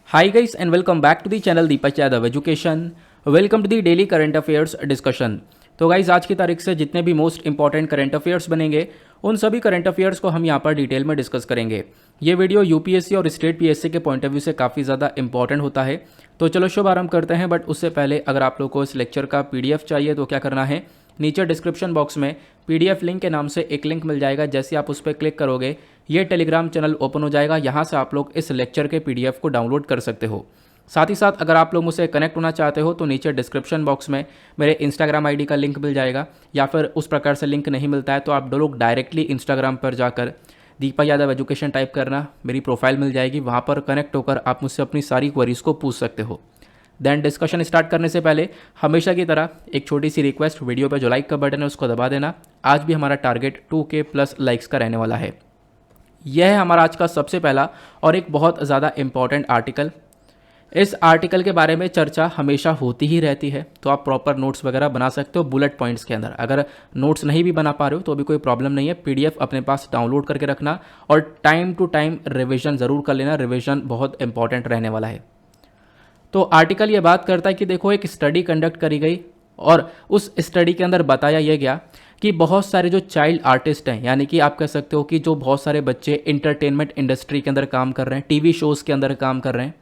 Hi guys and welcome back to the channel Deepak Yadav Education. Welcome to the daily current affairs discussion. तो guys आज की तारीख से जितने भी मोस्ट इंपॉर्टेंट करंट अफेयर्स बनेंगे उन सभी करंट अफेयर्स को हम यहाँ पर डिटेल में डिस्कस करेंगे। ये वीडियो यूपीएससी और स्टेट पीएससी के पॉइंट ऑफ व्यू से काफ़ी ज़्यादा इंपॉर्टेंट होता है। तो चलो शुभ आरंभ करते हैं। बट उससे पहले अगर आप लोग को इस लेक्चर का पीडीएफ चाहिए तो क्या करना है, नीचे डिस्क्रिप्शन बॉक्स में पीडीएफ लिंक के नाम से एक लिंक मिल जाएगा। जैसे आप उस पर क्लिक करोगे ये टेलीग्राम चैनल ओपन हो जाएगा। यहाँ से आप लोग इस लेक्चर के पीडीएफ को डाउनलोड कर सकते हो। साथ ही साथ अगर आप लोग मुझसे कनेक्ट होना चाहते हो तो नीचे डिस्क्रिप्शन बॉक्स में मेरे इंस्टाग्राम आईडी का लिंक मिल जाएगा, या फिर उस प्रकार से लिंक नहीं मिलता है तो आप लोग डायरेक्टली इंस्टाग्राम पर जाकर दीपक यादव एजुकेशन टाइप करना, मेरी प्रोफाइल मिल जाएगी। वहाँ पर कनेक्ट होकर आप मुझसे अपनी सारी क्वेरीज को पूछ सकते हो। देन डिस्कशन स्टार्ट करने से पहले हमेशा की तरह एक छोटी सी रिक्वेस्ट, वीडियो पर जो लाइक का बटन है उसको दबा देना। आज भी हमारा टारगेट 2K प्लस लाइक्स का रहने वाला है। यह है हमारा आज का सबसे पहला और एक बहुत ज़्यादा इंपॉर्टेंट आर्टिकल। इस आर्टिकल के बारे में चर्चा हमेशा होती ही रहती है, तो आप प्रॉपर नोट्स वगैरह बना सकते हो बुलेट पॉइंट्स के अंदर। अगर नोट्स नहीं भी बना पा रहे हो तो भी कोई प्रॉब्लम नहीं है, पीडीएफ अपने पास डाउनलोड करके रखना और टाइम टू टाइम रिवीजन ज़रूर कर लेना। रिवीजन बहुत इंपॉर्टेंट रहने वाला है। तो आर्टिकल ये बात करता है कि देखो एक स्टडी कंडक्ट करी गई और उस स्टडी के अंदर बताया यह गया कि बहुत सारे जो चाइल्ड आर्टिस्ट हैं, यानी कि आप कह सकते हो कि जो बहुत सारे बच्चे इंटरटेनमेंट इंडस्ट्री के अंदर काम कर रहे हैं, टीवी शोज़ के अंदर काम कर रहे हैं,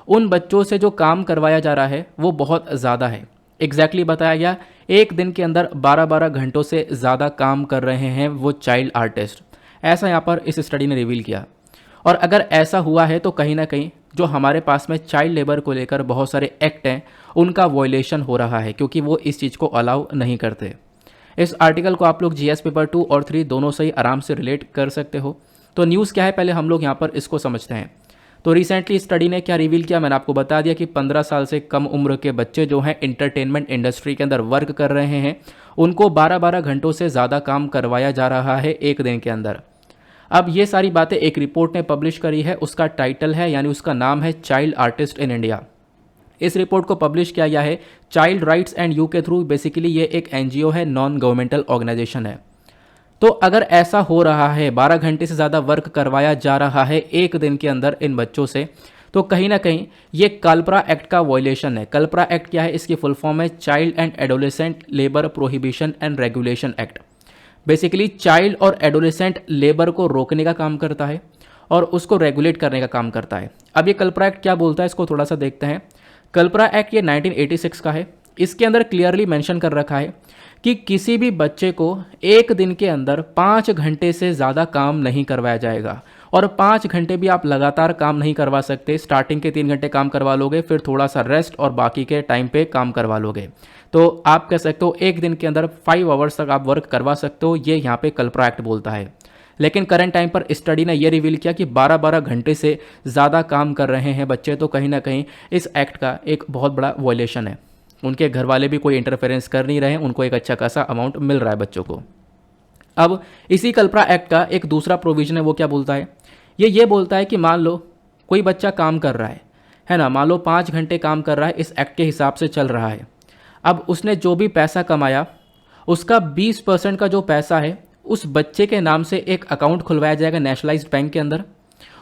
उन बच्चों से जो काम करवाया जा रहा है वो बहुत ज़्यादा है। एग्जैक्टली बताया गया एक दिन के अंदर 12-12 घंटों से ज़्यादा काम कर रहे हैं वो चाइल्ड आर्टिस्ट। ऐसा यहाँ पर इस स्टडी ने रिवील किया। और अगर ऐसा हुआ है तो कहीं ना कहीं जो हमारे पास में चाइल्ड लेबर को लेकर बहुत सारे एक्ट हैं उनका वॉयलेशन हो रहा है, क्योंकि वो इस चीज़ को अलाउ नहीं करते। इस आर्टिकल को आप लोग जीएस पेपर 2 और 3 दोनों से ही आराम से रिलेट कर सकते हो। तो न्यूज़ क्या है पहले हम लोग यहाँ पर इसको समझते हैं। तो रिसेंटली स्टडी ने क्या रिवील किया, मैंने आपको बता दिया कि 15 साल से कम उम्र के बच्चे जो हैं इंटरटेनमेंट इंडस्ट्री के अंदर वर्क कर रहे हैं उनको 12-12 घंटों से ज़्यादा काम करवाया जा रहा है एक दिन के अंदर। अब ये सारी बातें एक रिपोर्ट ने पब्लिश करी है, उसका टाइटल है यानी उसका नाम है चाइल्ड आर्टिस्ट इन इंडिया। इस रिपोर्ट को पब्लिश किया गया है चाइल्ड राइट्स एंड यू के थ्रू। बेसिकली ये एक एनजीओ है, नॉन गवर्नमेंटल ऑर्गेनाइजेशन है। तो अगर ऐसा हो रहा है, 12 घंटे से ज़्यादा वर्क करवाया जा रहा है एक दिन के अंदर इन बच्चों से, तो कहीं ना कहीं ये कल्परा एक्ट का वॉयलेशन है। कल्परा एक्ट क्या है, इसकी फुल फॉर्म है child and adolescent labour prohibition and regulation act. Basically child और एडोलेसेंट लेबर को रोकने का काम करता है और उसको रेगुलेट करने का काम करता है। अब ये कल्परा एक्ट क्या बोलता है इसको थोड़ा सा देखते हैं। कल्परा एक्ट ये 1986 का है। इसके अंदर क्लियरली मेंशन कर रखा है कि किसी भी बच्चे को एक दिन के अंदर 5 घंटे से ज़्यादा काम नहीं करवाया जाएगा। और 5 घंटे भी आप लगातार काम नहीं करवा सकते। स्टार्टिंग के 3 घंटे काम करवा लोगे, फिर थोड़ा सा रेस्ट और बाकी के टाइम पे काम करवा लोगे। तो आप कह सकते हो एक दिन के अंदर 5 आवर्स तक आप वर्क करवा सकते हो। ये यहाँ पे कल्परा एक्ट बोलता है। लेकिन करंट टाइम पर स्टडी ने यह रिवील किया कि 12-12 घंटे से ज़्यादा काम कर रहे हैं बच्चे, तो कहीं ना कहीं इस एक्ट का एक बहुत बड़ा वॉयलेशन है। उनके घर वाले भी कोई इंटरफेरेंस कर नहीं रहे हैं, उनको एक अच्छा खासा अमाउंट मिल रहा है बच्चों को। अब इसी कल्परा एक्ट का एक दूसरा प्रोविजन है, वो क्या बोलता है, ये बोलता है कि मान लो कोई बच्चा काम कर रहा है ना, मान लो 5 घंटे काम कर रहा है, इस एक्ट के हिसाब से चल रहा है। अब उसने जो भी पैसा कमाया उसका 20% का जो पैसा है उस बच्चे के नाम से एक अकाउंट खुलवाया जाएगा नेशनलाइज्ड बैंक के अंदर,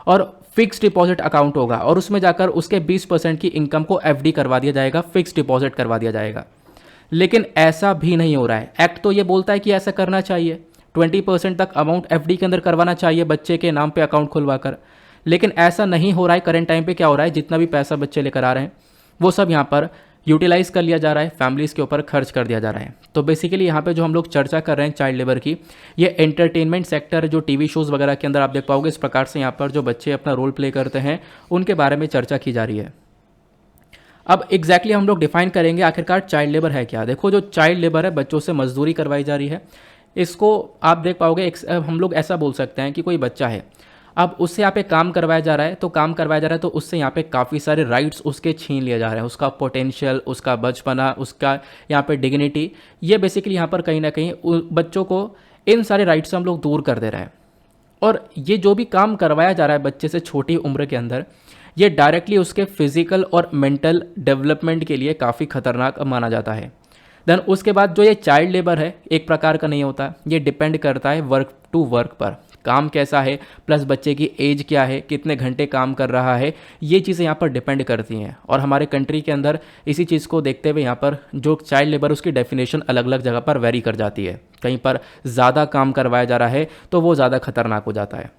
और फिक्स डिपॉजिट अकाउंट होगा और उसमें जाकर उसके 20% की इनकम को एफडी करवा दिया जाएगा, फिक्स डिपॉजिट करवा दिया जाएगा। लेकिन ऐसा भी नहीं हो रहा है। एक्ट तो ये बोलता है कि ऐसा करना चाहिए, 20% तक अमाउंट एफडी के अंदर करवाना चाहिए बच्चे के नाम पे अकाउंट खुलवाकर, लेकिन ऐसा नहीं हो रहा है। करंट टाइम पे क्या हो रहा है, जितना भी पैसा बच्चे लेकर आ रहे हैं वो सब यहाँ पर यूटिलाइज कर लिया जा रहा है, फैमिलीज़ के ऊपर खर्च कर दिया जा रहा है। तो बेसिकली यहाँ पे जो हम लोग चर्चा कर रहे हैं चाइल्ड लेबर की, ये एंटरटेनमेंट सेक्टर जो टीवी शोज़ वगैरह के अंदर आप देख पाओगे, इस प्रकार से यहाँ पर जो बच्चे अपना रोल प्ले करते हैं उनके बारे में चर्चा की जा रही है। अब एग्जैक्टली हम लोग डिफाइन करेंगे आखिरकार चाइल्ड लेबर है क्या। देखो जो चाइल्ड लेबर है, बच्चों से मजदूरी करवाई जा रही है, इसको आप देख पाओगे हम लोग ऐसा बोल सकते हैं कि कोई बच्चा है, अब उससे यहाँ पे काम करवाया जा रहा है, तो काम करवाया जा रहा है तो उससे यहाँ पे काफ़ी सारे राइट्स उसके छीन लिए जा रहे हैं। उसका पोटेंशियल, उसका बचपना, उसका यहाँ पे डिग्निटी, ये बेसिकली यहाँ पर कहीं ना कहीं बच्चों को इन सारे राइट्स से हम लोग दूर कर दे रहे हैं। और ये जो भी काम करवाया जा रहा है बच्चे से छोटी उम्र के अंदर, ये डायरेक्टली उसके फिजिकल और मेंटल डेवलपमेंट के लिए काफ़ी खतरनाक माना जाता है। देन उसके बाद जो ये चाइल्ड लेबर है एक प्रकार का नहीं होता, ये डिपेंड करता है वर्क टू वर्क पर। काम कैसा है, प्लस बच्चे की एज क्या है, कितने घंटे काम कर रहा है, ये चीज़ें यहाँ पर डिपेंड करती हैं। और हमारे कंट्री के अंदर इसी चीज़ को देखते हुए यहाँ पर जो चाइल्ड लेबर उसकी डेफिनेशन अलग अलग जगह पर वेरी कर जाती है। कहीं पर ज़्यादा काम करवाया जा रहा है तो वो ज़्यादा खतरनाक हो जाता है,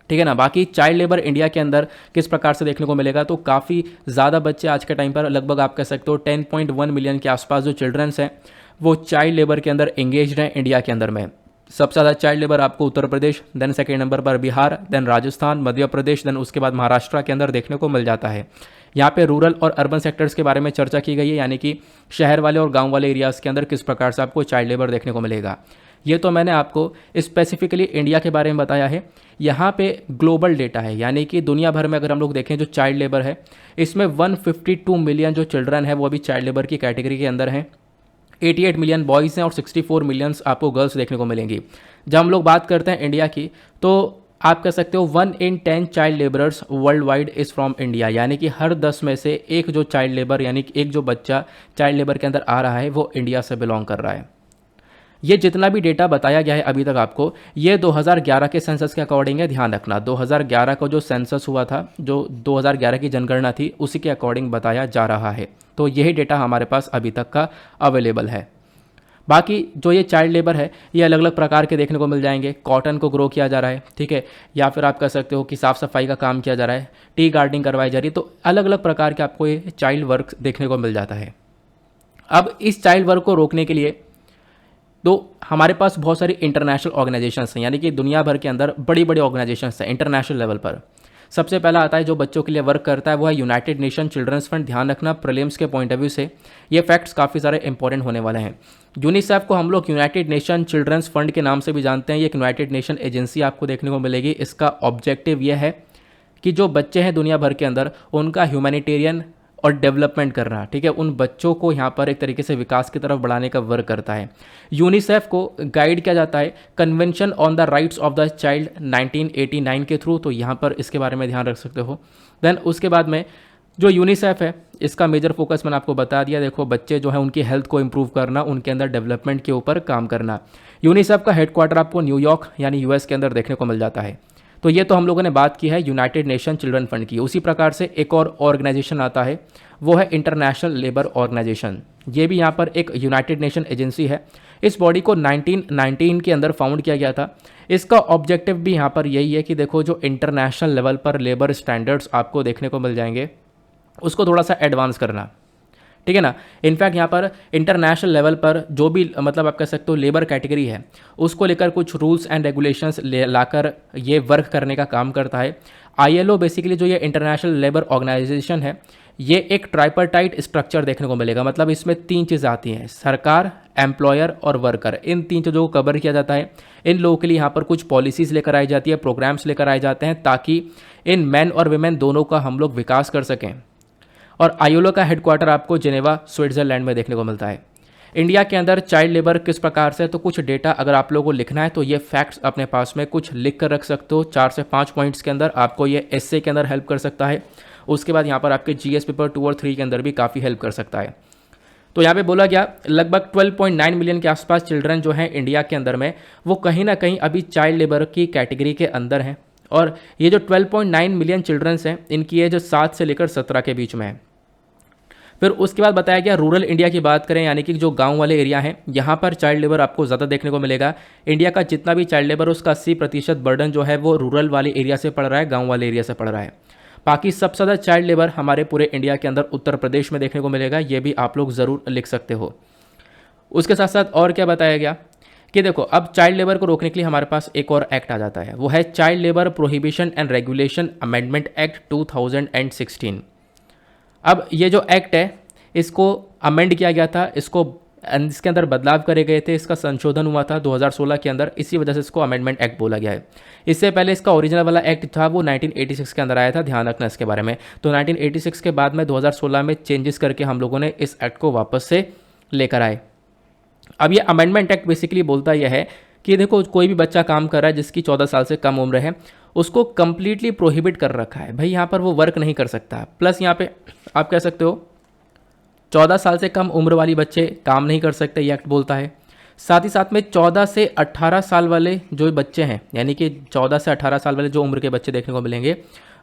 ठीक है ना। बाकी चाइल्ड लेबर इंडिया के अंदर किस प्रकार से देखने को मिलेगा, तो काफ़ी ज़्यादा बच्चे आज के टाइम पर, लगभग आप कह सकते हो 10.1 मिलियन के आसपास जो चिल्ड्रंस हैं वो चाइल्ड लेबर के अंदर एंगेज्ड हैं इंडिया के अंदर में। सबसे ज़्यादा चाइल्ड लेबर आपको Uttar Pradesh, then second number पर बिहार, देन राजस्थान, मध्य प्रदेश, देन उसके बाद महाराष्ट्र के अंदर देखने को मिल जाता है। यहाँ पे रूरल और अर्बन सेक्टर्स के बारे में चर्चा की गई है, यानी कि शहर वाले और गांव वाले एरियाज़ के अंदर किस प्रकार से आपको चाइल्ड लेबर देखने को मिलेगा। ये तो मैंने आपको स्पेसिफिकली इंडिया के बारे में बताया है। यहाँ पे ग्लोबल डेटा है, यानी कि दुनिया भर में अगर हम लोग देखें जो चाइल्ड लेबर है, इसमें 152 मिलियन जो चिल्ड्रन है वो अभी चाइल्ड लेबर की कैटेगरी के अंदर हैं। 88 मिलियन बॉयज़ हैं और 64 मिलियंस आपको गर्ल्स देखने को मिलेंगी। जब हम लोग बात करते हैं इंडिया की, तो आप कह सकते हो 1 in 10 child labourers world wide is from India, यानी कि हर 10 में से एक जो चाइल्ड लेबर, यानी कि एक जो बच्चा चाइल्ड लेबर के अंदर आ रहा है वो इंडिया से बिलोंग कर रहा है। ये जितना भी डेटा बताया गया है अभी तक आपको, ये 2011 के सेंसस के अकॉर्डिंग है, ध्यान रखना। 2011 का जो सेंसस हुआ था, जो 2011 की जनगणना थी, उसी के अकॉर्डिंग बताया जा रहा है। तो यही डेटा हमारे पास अभी तक का अवेलेबल है। बाकी जो ये चाइल्ड लेबर है ये अलग अलग प्रकार के देखने को मिल जाएंगे। कॉटन को ग्रो किया जा रहा है, ठीक है, या फिर आप कह सकते हो कि साफ़ सफाई का काम किया जा रहा है, टी गार्डनिंग करवाई जा रही है। तो अलग अलग प्रकार के आपको ये चाइल्ड वर्क देखने को मिल जाता है। अब इस चाइल्ड वर्क को रोकने के लिए तो हमारे पास बहुत सारी इंटरनेशनल ऑर्गेनाइजेशंस हैं, यानी कि दुनिया भर के अंदर बड़ी बड़ी ऑर्गेनाइजेशंस हैं इंटरनेशनल लेवल पर। सबसे पहला आता है जो बच्चों के लिए वर्क करता है, वो है यूनाइटेड नेशन चिल्ड्रंस फंड। ध्यान रखना, प्रीलिम्स के पॉइंट ऑफ व्यू से ये फैक्ट्स काफ़ी सारे इंपॉर्टेंट होने वाले हैं। यूनिसेफ को हम लोग यूनाइटेड नेशन चिल्ड्रंस फंड के नाम से भी जानते हैं। ये एक यूनाइटेड नेशन एजेंसी आपको देखने को मिलेगी। इसका ऑब्जेक्टिव यह है कि जो बच्चे हैं दुनिया भर के अंदर, उनका ह्यूमैनिटेरियन और डेवलपमेंट करना, ठीक है, उन बच्चों को यहाँ पर एक तरीके से विकास की तरफ बढ़ाने का वर्क करता है। यूनिसेफ को गाइड किया जाता है convention on the rights of the child 1989 के थ्रू, तो यहाँ पर इसके बारे में ध्यान रख सकते हो। देन उसके बाद में जो यूनिसेफ है, इसका मेजर फोकस मैंने आपको बता दिया। देखो, बच्चे जो है उनकी हेल्थ को इंप्रूव करना, उनके अंदर डेवलपमेंट के ऊपर काम करना। यूनिसेफ का हेडक्वार्टर आपको न्यूयॉर्क यानी यूएस के अंदर देखने को मिल जाता है। तो ये तो हम लोगों ने बात की है यूनाइटेड नेशन चिल्ड्रन फंड की। उसी प्रकार से एक और ऑर्गेनाइजेशन आता है, वो है इंटरनेशनल लेबर ऑर्गेनाइजेशन। ये भी यहाँ पर एक यूनाइटेड नेशन एजेंसी है। इस बॉडी को 1919 के अंदर फाउंड किया गया था। इसका ऑब्जेक्टिव भी यहाँ पर यही है कि देखो, जो इंटरनेशनल लेवल पर लेबर स्टैंडर्ड्स आपको देखने को मिल जाएंगे, उसको थोड़ा सा एडवांस करना, ठीक है ना। इनफैक्ट यहाँ पर इंटरनेशनल लेवल पर जो भी मतलब आप कह सकते हो लेबर कैटेगरी है, उसको लेकर कुछ रूल्स एंड रेगुलेशंस लाकर ये वर्क करने का काम करता है। ILO बेसिकली जो ये इंटरनेशनल लेबर ऑर्गेनाइजेशन है, ये एक ट्राइपार्टाइट स्ट्रक्चर देखने को मिलेगा। मतलब इसमें 3 चीज़ें आती हैं, सरकार, एम्प्लॉयर और वर्कर। इन 3 चीज़ों को कवर किया जाता है। इन लोगों के लिए यहाँ पर कुछ पॉलिसीज़ लेकर आई जाती है, प्रोग्राम्स लेकर आए जाते हैं, ताकि इन मैन और वुमेन दोनों का हम लोग विकास कर सकें। और ILO का हेडक्वार्टर आपको जेनेवा स्विट्जरलैंड में देखने को मिलता है। इंडिया के अंदर चाइल्ड लेबर किस प्रकार से, तो कुछ डेटा अगर आप लोगों को लिखना है तो ये फैक्ट्स अपने पास में कुछ लिख कर रख सकते हो। 4 से 5 पॉइंट्स के अंदर आपको ये एस्से के अंदर हेल्प कर सकता है। उसके बाद यहाँ पर आपके GS पेपर 2 और 3 के अंदर भी काफ़ी हेल्प कर सकता है। तो यहाँ पे बोला गया लगभग 12.9 मिलियन के आसपास चिल्ड्रन जो हैं इंडिया के अंदर में, वो कहीं ना कहीं अभी चाइल्ड लेबर की कैटेगरी के अंदर हैं। और ये जो 12.9 मिलियन चिल्ड्रंस हैं, इनकी एज 7 से लेकर 17 के बीच में है। फिर उसके बाद बताया गया रूरल इंडिया की बात करें, यानी कि जो गांव वाले एरिया हैं, यहाँ पर चाइल्ड लेबर आपको ज़्यादा देखने को मिलेगा। इंडिया का जितना भी चाइल्ड लेबर, उसका 80% बर्डन जो है वो रूरल वाले एरिया से पड़ रहा है, गांव वाले एरिया से पड़ रहा है। बाकी सबसे ज़्यादा चाइल्ड लेबर हमारे पूरे इंडिया के अंदर उत्तर प्रदेश में देखने को मिलेगा। ये भी आप लोग ज़रूर लिख सकते हो। उसके साथ साथ और क्या बताया गया कि देखो, अब चाइल्ड लेबर को रोकने के लिए हमारे पास एक और एक्ट आ जाता है, वो है child labour prohibition and regulation amendment act 2016। अब ये जो एक्ट है, इसको अमेंड किया गया था, इसके अंदर बदलाव करे गए थे, इसका संशोधन हुआ था 2016 के अंदर, इसी वजह से इसको अमेंडमेंट एक्ट बोला गया है। इससे पहले इसका ओरिजिनल वाला एक्ट था वो 1986 के अंदर आया था, ध्यान रखना इसके बारे में। तो 1986 के बाद में 2016 में चेंजेस करके हम लोगों ने इस एक्ट को वापस से लेकर आए। अब ये अमेंडमेंट एक्ट बेसिकली बोलता यह है कि देखो, कोई भी बच्चा काम कर रहा है जिसकी 14 साल से कम उम्र है, उसको कंप्लीटली प्रोहिबिट कर रखा है भाई, यहाँ पर वो वर्क नहीं कर सकता। प्लस यहाँ पे आप कह सकते हो 14 साल से कम उम्र वाली बच्चे काम नहीं कर सकते, ये एक्ट बोलता है। साथ ही साथ में 14 से 18 साल वाले जो बच्चे हैं, यानी कि 14 से 18 साल वाले जो उम्र के बच्चे देखने को मिलेंगे,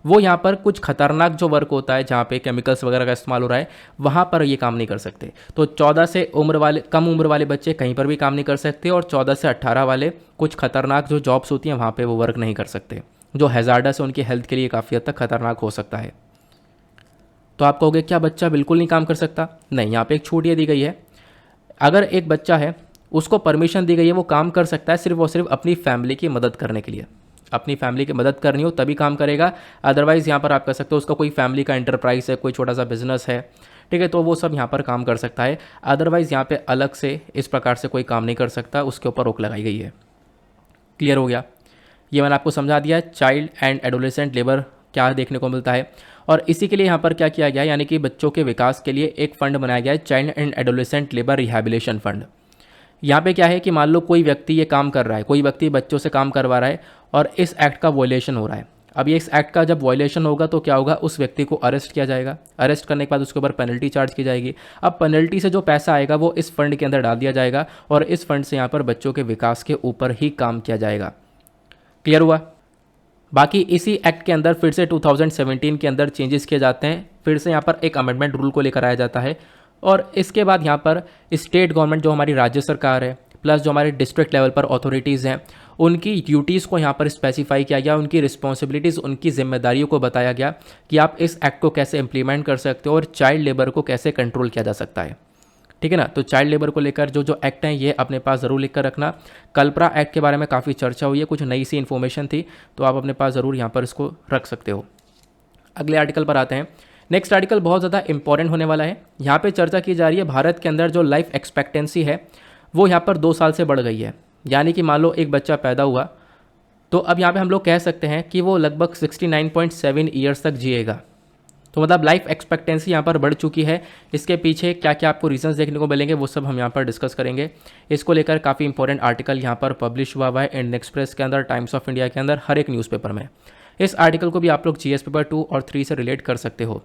वो यहाँ पर कुछ खतरनाक जो वर्क होता है जहाँ पे केमिकल्स वगैरह का इस्तेमाल हो रहा है, वहाँ पर ये काम नहीं कर सकते। तो 14 से कम उम्र वाले बच्चे कहीं पर भी काम नहीं कर सकते, और 14 से 18 वाले कुछ खतरनाक जो जॉब्स होती हैं वहाँ पे वो वर्क नहीं कर सकते, जो हैज़ार्डस है, उनकी हेल्थ के लिए काफ़ी हद तक खतरनाक हो सकता है। तो आप कहोगे क्या बच्चा बिल्कुल नहीं काम कर सकता? नहीं, यहाँ पे एक छूट ये दी गई है, अगर एक बच्चा है उसको परमिशन दी गई है, वो काम कर सकता है सिर्फ और सिर्फ अपनी फैमिली की मदद करने के लिए। अपनी फैमिली की मदद करनी हो तभी काम करेगा, अदरवाइज़ यहाँ पर आप कर सकते हो उसका कोई फैमिली का एंटरप्राइज है, कोई छोटा सा बिजनेस है, ठीक है, तो वो सब यहाँ पर काम कर सकता है। अदरवाइज़ यहाँ पे अलग से इस प्रकार से कोई काम नहीं कर सकता, उसके ऊपर रोक लगाई गई है। क्लियर हो गया? ये मैंने आपको समझा दिया चाइल्ड एंड एडोलेसेंट लेबर क्या देखने को मिलता है। और इसी के लिए यहाँ पर क्या किया गया है, यानी कि बच्चों के विकास के लिए एक फ़ंड बनाया गया है, child and adolescent labour rehabilitation fund. यहाँ पे क्या है कि मान लो कोई व्यक्ति ये काम कर रहा है, कोई व्यक्ति बच्चों से काम करवा रहा है और इस एक्ट का वॉयलेशन हो रहा है। अब ये इस एक्ट का जब वॉयलेशन होगा तो क्या होगा, उस व्यक्ति को अरेस्ट किया जाएगा। अरेस्ट करने के बाद उसके ऊपर पेनल्टी चार्ज की जाएगी। अब पेनल्टी से जो पैसा आएगा वो इस फंड के अंदर डाल दिया जाएगा और इस फंड से यहाँ पर बच्चों के विकास के ऊपर ही काम किया जाएगा। क्लियर हुआ? बाकी इसी एक्ट के अंदर फिर से 2017 के अंदर चेंजेस किए जाते हैं, फिर से यहाँ पर एक अमेंडमेंट रूल को लेकर आया जाता है और इसके बाद यहाँ पर स्टेट गवर्नमेंट जो हमारी राज्य सरकार है प्लस जो हमारे डिस्ट्रिक्ट लेवल पर अथॉरिटीज़ हैं उनकी ड्यूटीज़ को यहाँ पर स्पेसिफाई किया गया, उनकी रिस्पॉन्सिबिलिटीज़, उनकी जिम्मेदारियों को बताया गया कि आप इस एक्ट को कैसे इम्प्लीमेंट कर सकते हो और चाइल्ड लेबर को कैसे कंट्रोल किया जा सकता है। ठीक है ना? तो चाइल्ड लेबर को लेकर जो जो एक्ट हैं ये अपने पास ज़रूर लिख कर रखना। कल्परा एक्ट के बारे में काफ़ी चर्चा हुई है, कुछ नई सी इन्फॉर्मेशन थी, तो आप अपने पास ज़रूर यहाँ पर इसको रख सकते हो। अगले आर्टिकल पर आते हैं। नेक्स्ट आर्टिकल बहुत ज़्यादा इंपॉर्टेंट होने वाला है। यहाँ पे चर्चा की जा रही है भारत के अंदर जो लाइफ एक्सपेक्टेंसी है वो यहाँ पर 2 साल से बढ़ गई है। यानी कि मान लो एक बच्चा पैदा हुआ तो अब यहाँ पे हम लोग कह सकते हैं कि वो लगभग 69.7 ईयर्स तक जिएगा। तो मतलब लाइफ एक्सपेक्टेंसी यहाँ पर बढ़ चुकी है। इसके पीछे क्या क्या आपको रीजंस देखने को मिलेंगे वो सब हम यहाँ पर डिस्कस करेंगे। इसको लेकर काफ़ी इंपॉर्टेंट आर्टिकल यहाँ पर पब्लिश हुआ है इंडियन एक्सप्रेस के अंदर, टाइम्स ऑफ इंडिया के अंदर, हर एक न्यूज़पेपर में। इस आर्टिकल को भी आप लोग जीएस पेपर 2 और 3 से रिलेट कर सकते हो।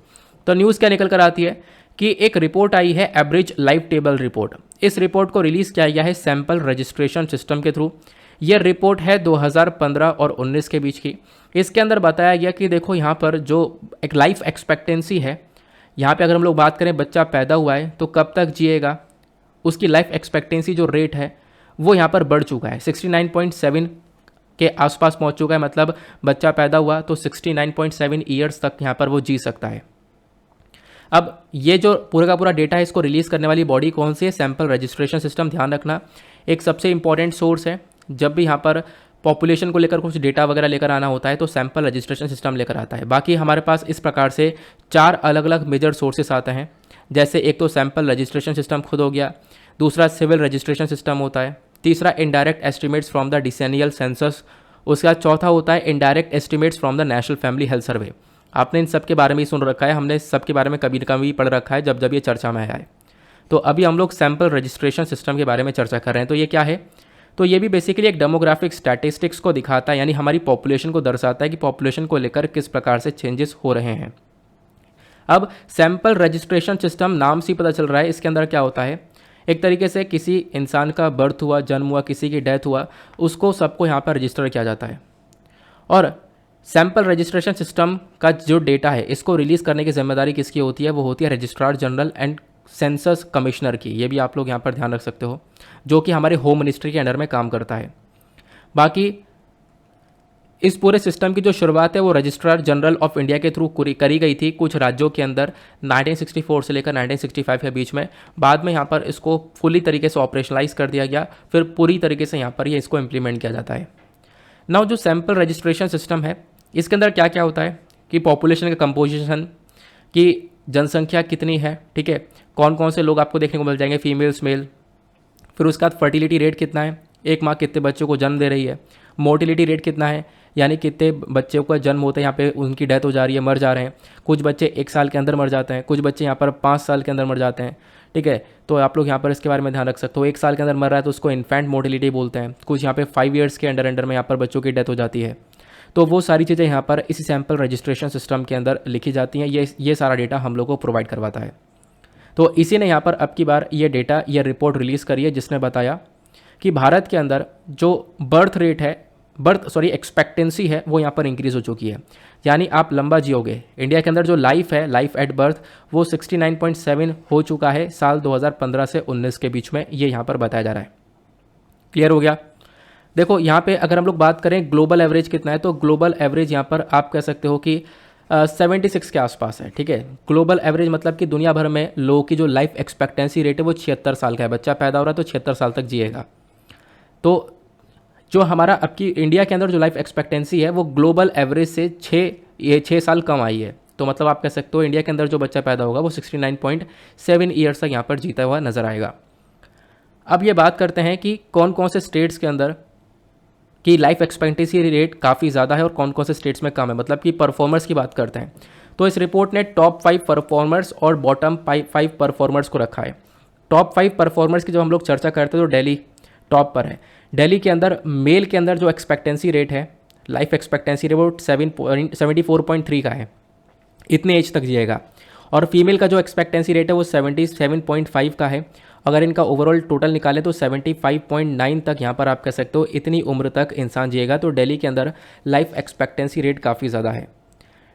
तो न्यूज़ क्या निकल कर आती है कि एक रिपोर्ट आई है, एवरेज लाइफ टेबल रिपोर्ट। इस रिपोर्ट को रिलीज़ किया गया है सैंपल रजिस्ट्रेशन सिस्टम के थ्रू। यह रिपोर्ट है 2015 और 19 के बीच की। इसके अंदर बताया गया कि देखो यहाँ पर जो एक लाइफ एक्सपेक्टेंसी है, यहाँ पे अगर हम लोग बात करें बच्चा पैदा हुआ है तो कब तक जिएगा, उसकी लाइफ एक्सपेक्टेंसी जो रेट है वो यहाँ पर बढ़ चुका है, 69.7 के आसपास पहुँच चुका है। मतलब बच्चा पैदा हुआ तो 69.7 ईयर्स तक यहाँ पर वो जी सकता है। अब ये जो पूरा का पूरा डेटा है इसको रिलीज़ करने वाली बॉडी कौन सी है? Sample registration system. ध्यान रखना एक सबसे इंपॉर्टेंट सोर्स है। जब भी यहाँ पर पॉपुलेशन को लेकर कुछ डेटा वगैरह लेकर आना होता है तो सैंपल रजिस्ट्रेशन सिस्टम लेकर आता है। बाकी हमारे पास इस प्रकार से 4 अलग अलग मेजर सोर्सेस आते हैं। जैसे एक तो सैंपल रजिस्ट्रेशन सिस्टम खुद हो गया, दूसरा सिविल रजिस्ट्रेशन सिस्टम होता है, तीसरा indirect estimates from the decennial census, उसके बाद चौथा होता है indirect estimates from the National Family Health Survey. आपने इन सब के बारे में ही सुन रखा है, हमने सब के बारे में कभी न कभी पढ़ रखा है जब जब ये चर्चा में आया है। तो अभी हम लोग सैंपल रजिस्ट्रेशन सिस्टम के बारे में चर्चा कर रहे हैं। तो ये क्या है? तो ये भी बेसिकली एक डेमोग्राफिक स्टैटिस्टिक्स को दिखाता है, यानी हमारी पॉपुलेशन को दर्शाता है कि पॉपुलेशन को लेकर किस प्रकार से चेंजेस हो रहे हैं। अब सैंपल रजिस्ट्रेशन सिस्टम नाम से पता चल रहा है इसके अंदर क्या होता है। एक तरीके से किसी इंसान का बर्थ हुआ, जन्म हुआ, किसी की डेथ हुआ, उसको सबको यहाँ पर रजिस्टर किया जाता है। और सैंपल रजिस्ट्रेशन सिस्टम का जो डेटा है इसको रिलीज़ करने की जिम्मेदारी किसकी होती है? वो होती है registrar general and census commissioner की। ये भी आप लोग यहाँ पर ध्यान रख सकते हो, जो कि हमारे होम मिनिस्ट्री के अंडर में काम करता है। बाकी इस पूरे सिस्टम की जो शुरुआत है वो रजिस्ट्रार जनरल ऑफ इंडिया के थ्रू करी गई थी कुछ राज्यों के अंदर 1964 से लेकर 1965 के बीच में। बाद में यहाँ पर इसको फुली तरीके से ऑपरेशनलाइज कर दिया गया, फिर पूरी तरीके से यहाँ पर ये इसको इम्प्लीमेंट किया जाता है। नाउ जो सैंपल रजिस्ट्रेशन सिस्टम है इसके अंदर क्या क्या होता है कि पॉपुलेशन का कंपोजिशन, की जनसंख्या कितनी है, ठीक है, कौन कौन से लोग आपको देखने को मिल जाएंगे, फीमेल्स मेल। फिर उसके बाद फर्टिलिटी रेट कितना है, एक माँ कितने बच्चों को जन्म दे रही है। मोर्टिलिटी रेट कितना है, यानी कितने बच्चों का जन्म होता है यहाँ पे उनकी डेथ हो जा रही है, मर जा रहे हैं। कुछ बच्चे 1 साल के अंदर मर जाते हैं, कुछ बच्चे यहाँ पर 5 साल के अंदर मर जाते हैं, ठीक है। तो आप लोग यहाँ पर इसके बारे में ध्यान रख सकते हो। 1 साल के अंदर मर रहा है तो उसको इन्फेंट मोर्टिलिटी बोलते हैं। कुछ यहाँ पे 5 ईयर्स के अंडर में यहाँ पर बच्चों की डेथ हो जाती है। तो वो सारी चीज़ें यहाँ पर इसी सैंपल रजिस्ट्रेशन सिस्टम के अंदर लिखी जाती हैं। ये सारा डेटा हम लोग को प्रोवाइड करवाता है। तो इसी ने यहाँ पर अब की बार ये डेटा, ये रिपोर्ट रिलीज़ करी है जिसने बताया कि भारत के अंदर जो एक्सपेक्टेंसी है वो यहाँ पर इंक्रीज़ हो चुकी है, यानी आप लंबा जियोगे। इंडिया के अंदर जो लाइफ एट बर्थ वो 69.7 हो चुका है साल 2015 से 19 के बीच में, ये यहाँ पर बताया जा रहा है। क्लियर हो गया। देखो यहाँ पे अगर हम लोग बात करें ग्लोबल एवरेज कितना है, तो ग्लोबल एवरेज यहाँ पर आप कह सकते हो कि 76 के आसपास है। ठीक है, ग्लोबल एवरेज मतलब कि दुनिया भर में लोगों की जो लाइफ एक्सपेक्टेंसी रेट है वो 76 साल का है। बच्चा पैदा हो रहा है तो 76 साल तक जिएगा। तो जो हमारा अब की इंडिया के अंदर जो लाइफ एक्सपेक्टेंसी है वो ग्लोबल एवरेज से 6 साल कम आई है। तो मतलब आप कह सकते हो इंडिया के अंदर जो बच्चा पैदा होगा वो 69.7 ईयर्स तक यहाँ पर जीता हुआ नजर आएगा। अब ये बात करते हैं कि कौन कौन से स्टेट्स के अंदर की लाइफ एक्सपेक्टेंसी रेट काफ़ी ज़्यादा है और कौन कौन से स्टेट्स में कम है, मतलब कि परफॉर्मर्स की बात करते हैं। तो इस रिपोर्ट ने टॉप 5 परफॉर्मर्स और बॉटम 5 परफॉर्मर्स को रखा है। टॉप 5 परफॉर्मर्स की जब हम लोग चर्चा करते हैं तो दिल्ली टॉप पर है। दिल्ली के अंदर मेल के अंदर जो एक्सपेक्टेंसी रेट है, लाइफ एक्सपेक्टेंसी रेट वो 74.3 का है, इतने एज तक जिएगा। और फीमेल का जो एक्सपेक्टेंसी रेट है वो 77.5 का है। अगर इनका ओवरऑल टोटल निकालें तो 75.9 तक यहाँ पर आप कह सकते हो इतनी उम्र तक इंसान जिएगा। तो दिल्ली के अंदर लाइफ एक्सपेक्टेंसी रेट काफ़ी ज़्यादा है।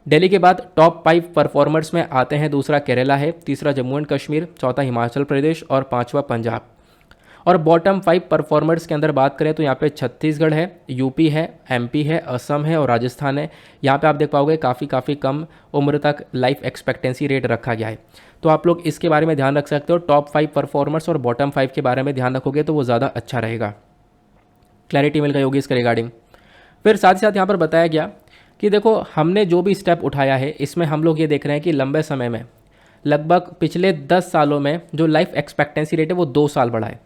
दिल्ली के बाद टॉप 5 परफॉर्मर्स में आते हैं, दूसरा केरला है, तीसरा जम्मू एंड कश्मीर, चौथा हिमाचल प्रदेश और पांचवा पंजाब। और बॉटम 5 परफॉर्मर्स के अंदर बात करें तो यहाँ पे छत्तीसगढ़ है, यूपी है, एमपी है, असम है और राजस्थान है। यहाँ पे आप देख पाओगे काफ़ी कम उम्र तक लाइफ एक्सपेक्टेंसी रेट रखा गया है। तो आप लोग इसके बारे में ध्यान रख सकते हो। टॉप 5 परफॉर्मर्स और बॉटम 5 के बारे में ध्यान रखोगे तो वो ज़्यादा अच्छा रहेगा। क्लैरिटी मिल गई होगी इसके रिगार्डिंग। फिर साथ ही साथ यहाँ पर बताया गया कि देखो हमने जो भी स्टेप उठाया है इसमें हम लोग ये देख रहे हैं कि लंबे समय में लगभग पिछले 10 सालों में जो लाइफ एक्सपेक्टेंसी रेट है वो 2 साल बढ़ा है।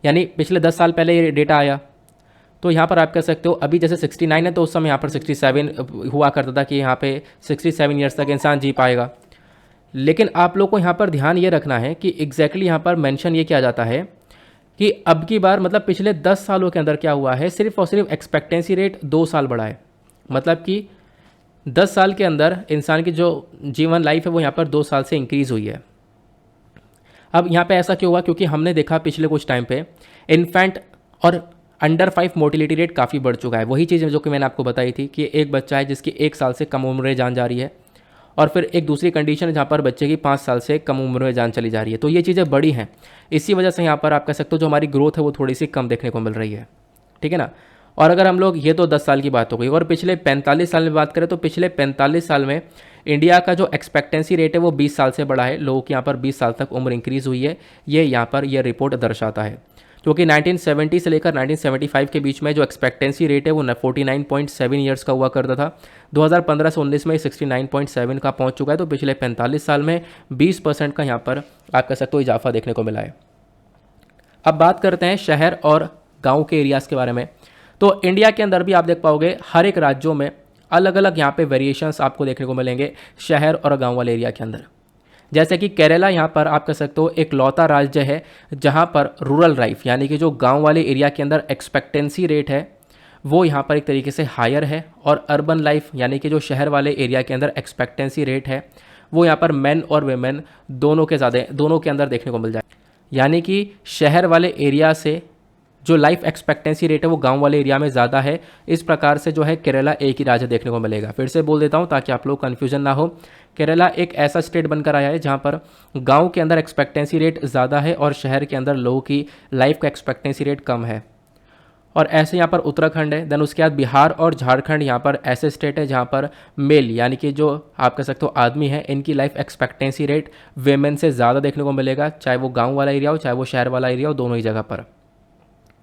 यानी पिछले 10 साल पहले ये डेटा आया तो यहाँ पर आप कह सकते हो अभी जैसे 69 है तो उस समय यहाँ पर 67 हुआ करता था कि यहाँ पे 67 ईयर्स तक इंसान जी पाएगा। लेकिन आप लोग को यहाँ पर ध्यान ये रखना है कि एग्जैक्टली यहाँ पर मेंशन ये किया जाता है कि अब की बार मतलब पिछले 10 सालों के अंदर क्या हुआ है, सिर्फ और सिर्फ एक्सपेक्टेंसी रेट 2 साल बढ़ा है। मतलब कि 10 साल के अंदर इंसान की जो जीवन लाइफ है वो यहाँ पर 2 साल से इंक्रीज़ हुई है। अब यहाँ पे ऐसा क्यों हुआ, क्योंकि हमने देखा पिछले कुछ टाइम पे इन्फेंट और अंडर 5 मोर्टिलिटी रेट काफ़ी बढ़ चुका है। वही चीज़ जो कि मैंने आपको बताई थी कि एक बच्चा है जिसकी 1 साल से कम उम्र में जान जा रही है और फिर एक दूसरी कंडीशन है जहाँ पर बच्चे की 5 साल से कम उम्र में जान चली जा रही है। तो ये चीज़ें बड़ी हैं, इसी वजह से यहाँ पर आप कह सकते हो जो हमारी ग्रोथ है वो थोड़ी सी कम देखने को मिल रही है। ठीक है ना। और अगर हम लोग ये तो 10 साल की बात हो गई और पिछले 45 साल में बात करें तो पिछले 45 साल में इंडिया का जो एक्सपेक्टेंसी रेट है वो 20 साल से बढ़ा है। लोगों की यहाँ पर 20 साल तक उम्र इंक्रीज़ हुई है, ये यहाँ पर यह रिपोर्ट दर्शाता है। क्योंकि 1970 से लेकर 1975 के बीच में जो एक्सपेक्टेंसी रेट है वो 49.7 ईयर्स का हुआ करता था। 2015 से 19 में 69.7 का पहुँच चुका है। तो पिछले 45 साल में 20% का यहाँ पर आप कह सकते हो इजाफा देखने को मिला है। अब बात करते हैं शहर और गाँव के एरियाज़ के बारे में। तो इंडिया के अंदर भी आप देख पाओगे हर एक राज्यों में अलग अलग यहाँ पे वेरिएशंस आपको देखने को मिलेंगे शहर और गांव वाले एरिया के अंदर। जैसे कि केरला यहाँ पर आप कह सकते हो एक लौता राज्य है जहाँ पर रूरल लाइफ यानी कि जो गांव वाले एरिया के अंदर एक्सपेक्टेंसी रेट है वो यहाँ पर एक तरीके से हायर है, और अर्बन लाइफ यानी कि जो शहर वाले एरिया के अंदर एक्सपेक्टेंसी रेट है वो यहाँ पर मेन और वेमेन दोनों के अंदर देखने को मिल जाए। यानी कि शहर वाले एरिया से जो लाइफ एक्सपेक्टेंसी रेट है वो गांव वाले एरिया में ज़्यादा है। इस प्रकार से जो है केरला एक ही राज्य देखने को मिलेगा। फिर से बोल देता हूँ ताकि आप लोग कन्फ्यूजन ना हो। केरला एक ऐसा स्टेट बनकर आया है जहाँ पर गांव के अंदर एक्सपेक्टेंसी रेट ज़्यादा है और शहर के अंदर लोगों की लाइफ का एक्सपेक्टेंसी रेट कम है। और ऐसे यहाँ पर उत्तराखंड है। देन उसके बाद बिहार और झारखंड यहाँ पर ऐसे स्टेट है जहाँ पर मेल यानी कि जो आप कह सकते हो आदमी है इनकी लाइफ एक्सपेक्टेंसी रेट वेमेन से ज़्यादा देखने को मिलेगा, चाहे वो गाँव वाला एरिया हो चाहे वो शहर वाला एरिया हो, दोनों ही जगह पर।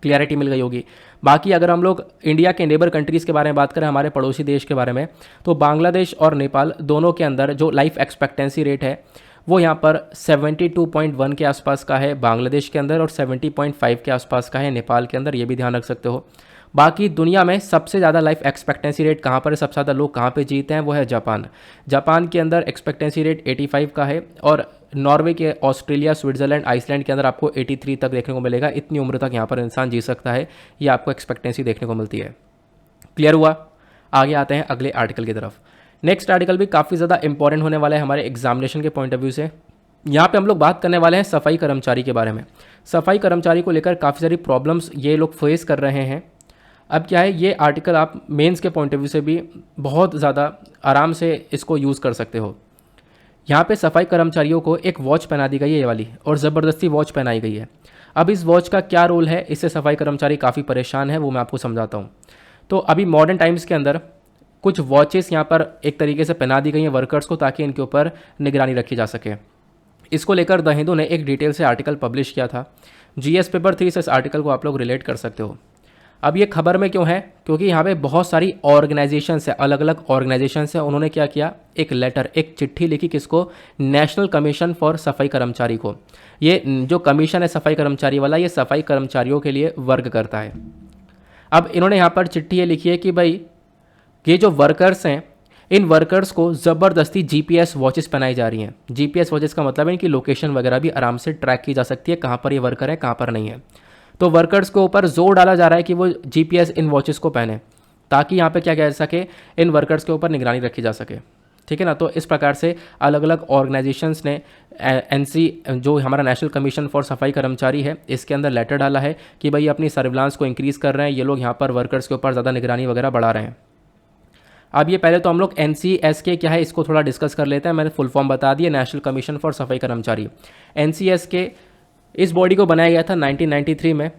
क्लियरिटी मिल गई होगी। बाकी अगर हम लोग इंडिया के नेबर कंट्रीज़ के बारे में बात करें, हमारे पड़ोसी देश के बारे में, तो बांग्लादेश और नेपाल दोनों के अंदर जो लाइफ एक्सपेक्टेंसी रेट है वो यहाँ पर 72.1 के आसपास का है बांग्लादेश के अंदर और 70.5 के आसपास का है नेपाल के अंदर, ये भी ध्यान रख सकते हो। बाकी दुनिया में सबसे ज़्यादा लाइफ एक्सपेक्टेंसी रेट कहाँ पर है, सबसे ज़्यादा लोग कहाँ पे जीते हैं, वो है जापान। जापान के अंदर एक्सपेक्टेंसी रेट 85 का है और नॉर्वे के, ऑस्ट्रेलिया, स्विट्ज़रलैंड, आइसलैंड के अंदर आपको 83 तक देखने को मिलेगा। इतनी उम्र तक यहाँ पर इंसान जी सकता है, ये आपको एक्सपेक्टेंसी देखने को मिलती है। क्लियर हुआ। आगे आते हैं अगले आर्टिकल की तरफ। नेक्स्ट आर्टिकल भी काफ़ी ज़्यादा इंपॉर्टेंट होने वाला है हमारे एग्जामिनेशन के पॉइंट ऑफ व्यू से। यहाँ पे हम लोग बात करने वाले हैं सफाई कर्मचारी के बारे में। सफाई कर्मचारी को लेकर काफ़ी सारी प्रॉब्लम्स ये लोग फेस कर रहे हैं। अब क्या है, ये आर्टिकल आप मेंस के पॉइंट ऑफ व्यू से भी बहुत ज़्यादा आराम से इसको यूज़ कर सकते हो। यहाँ पे सफाई कर्मचारियों को एक वॉच पहना दी गई है, ये वाली, और ज़बरदस्ती वॉच पहनाई गई है। अब इस वॉच का क्या रोल है, इससे सफाई कर्मचारी काफ़ी परेशान है, वो मैं आपको समझाता हूँ। तो अभी मॉडर्न टाइम्स के अंदर कुछ वॉचेस यहाँ पर एक तरीके से पहना दी गई हैं वर्कर्स को, ताकि इनके ऊपर निगरानी रखी जा सके। इसको लेकर द हिंदू ने एक डिटेल से आर्टिकल पब्लिश किया था। जीएस पेपर 3 से इस आर्टिकल को आप लोग रिलेट कर सकते हो। अब ये खबर में क्यों है, क्योंकि यहाँ पे बहुत सारी ऑर्गेनाइजेशंस है, अलग अलग ऑर्गेनाइजेशंस है। उन्होंने क्या किया, एक लेटर, एक चिट्ठी लिखी, किसको, नेशनल कमीशन फॉर सफाई कर्मचारी को। ये जो कमीशन है सफाई कर्मचारी वाला, ये सफाई कर्मचारियों के लिए वर्क करता है। अब इन्होंने यहाँ पर चिट्ठी ये लिखी है कि भाई ये जो वर्कर्स हैं, इन वर्कर्स को ज़बरदस्ती जीपीएस वॉचेस पहनाई जा रही हैं। जीपीएस वॉचेस का मतलब है इनकी लोकेशन वगैरह भी आराम से ट्रैक की जा सकती है, कहाँ पर ये वर्कर है कहाँ पर नहीं है। तो वर्कर्स के ऊपर जोर डाला जा रहा है कि वो जीपीएस इन वॉचेस को पहने, ताकि यहाँ पे क्या कह सके, इन वर्कर्स के ऊपर निगरानी रखी जा सके। ठीक है ना। तो इस प्रकार से अलग अलग ऑर्गेनाइजेशंस ने एनसी, जो हमारा नेशनल कमीशन फॉर सफाई कर्मचारी है, इसके अंदर लेटर डाला है कि भाई अपनी सर्विलांस को इंक्रीज़ कर रहे हैं ये लोग, यहाँ पर वर्कर्स के ऊपर ज़्यादा निगरानी वगैरह बढ़ा रहे हैं। अब ये पहले तो हम लोग NCSK क्या है इसको थोड़ा डिस्कस कर लेते हैं। मैंने फुल फॉर्म बता दिया, नेशनल कमीशन फॉर सफाई कर्मचारी। NCSK इस बॉडी को बनाया गया था 1993 में।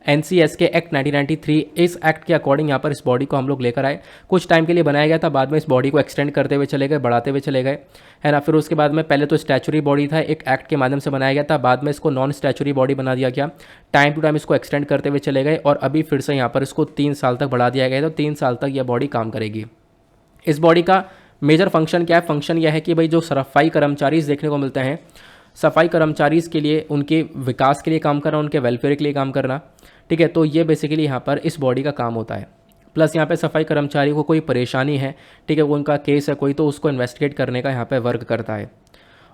NCSK एक्ट 1993, इस एक्ट के अकॉर्डिंग यहाँ पर इस बॉडी को हम लोग लेकर आए। कुछ टाइम के लिए बनाया गया था, बाद में इस बॉडी को एक्सटेंड करते हुए चले गए, बढ़ाते हुए चले गए, है ना। फिर उसके बाद में पहले तो स्टैचुरी बॉडी था, एक एक्ट के माध्यम से बनाया गया था, बाद में इसको नॉन स्टैचुरी बॉडी बना दिया गया। टाइम टू टाइम इसको एक्सटेंड करते हुए चले गए, और अभी फिर से यहाँ पर इसको 3 साल तक बढ़ा दिया गया है। तो 3 साल तक यह बॉडी काम करेगी। इस बॉडी का मेजर फंक्शन क्या है, फंक्शन यह है कि भाई जो सफाई कर्मचारी देखने को मिलते हैं, सफाई कर्मचारी के लिए, उनके विकास के लिए काम करना, उनके वेलफेयर के लिए काम करना। ठीक है, तो ये बेसिकली यहाँ पर इस बॉडी का काम होता है। प्लस यहाँ पे सफाई कर्मचारी को कोई परेशानी है, ठीक है, वो उनका केस है कोई, तो उसको इन्वेस्टिगेट करने का यहाँ पे वर्क करता है।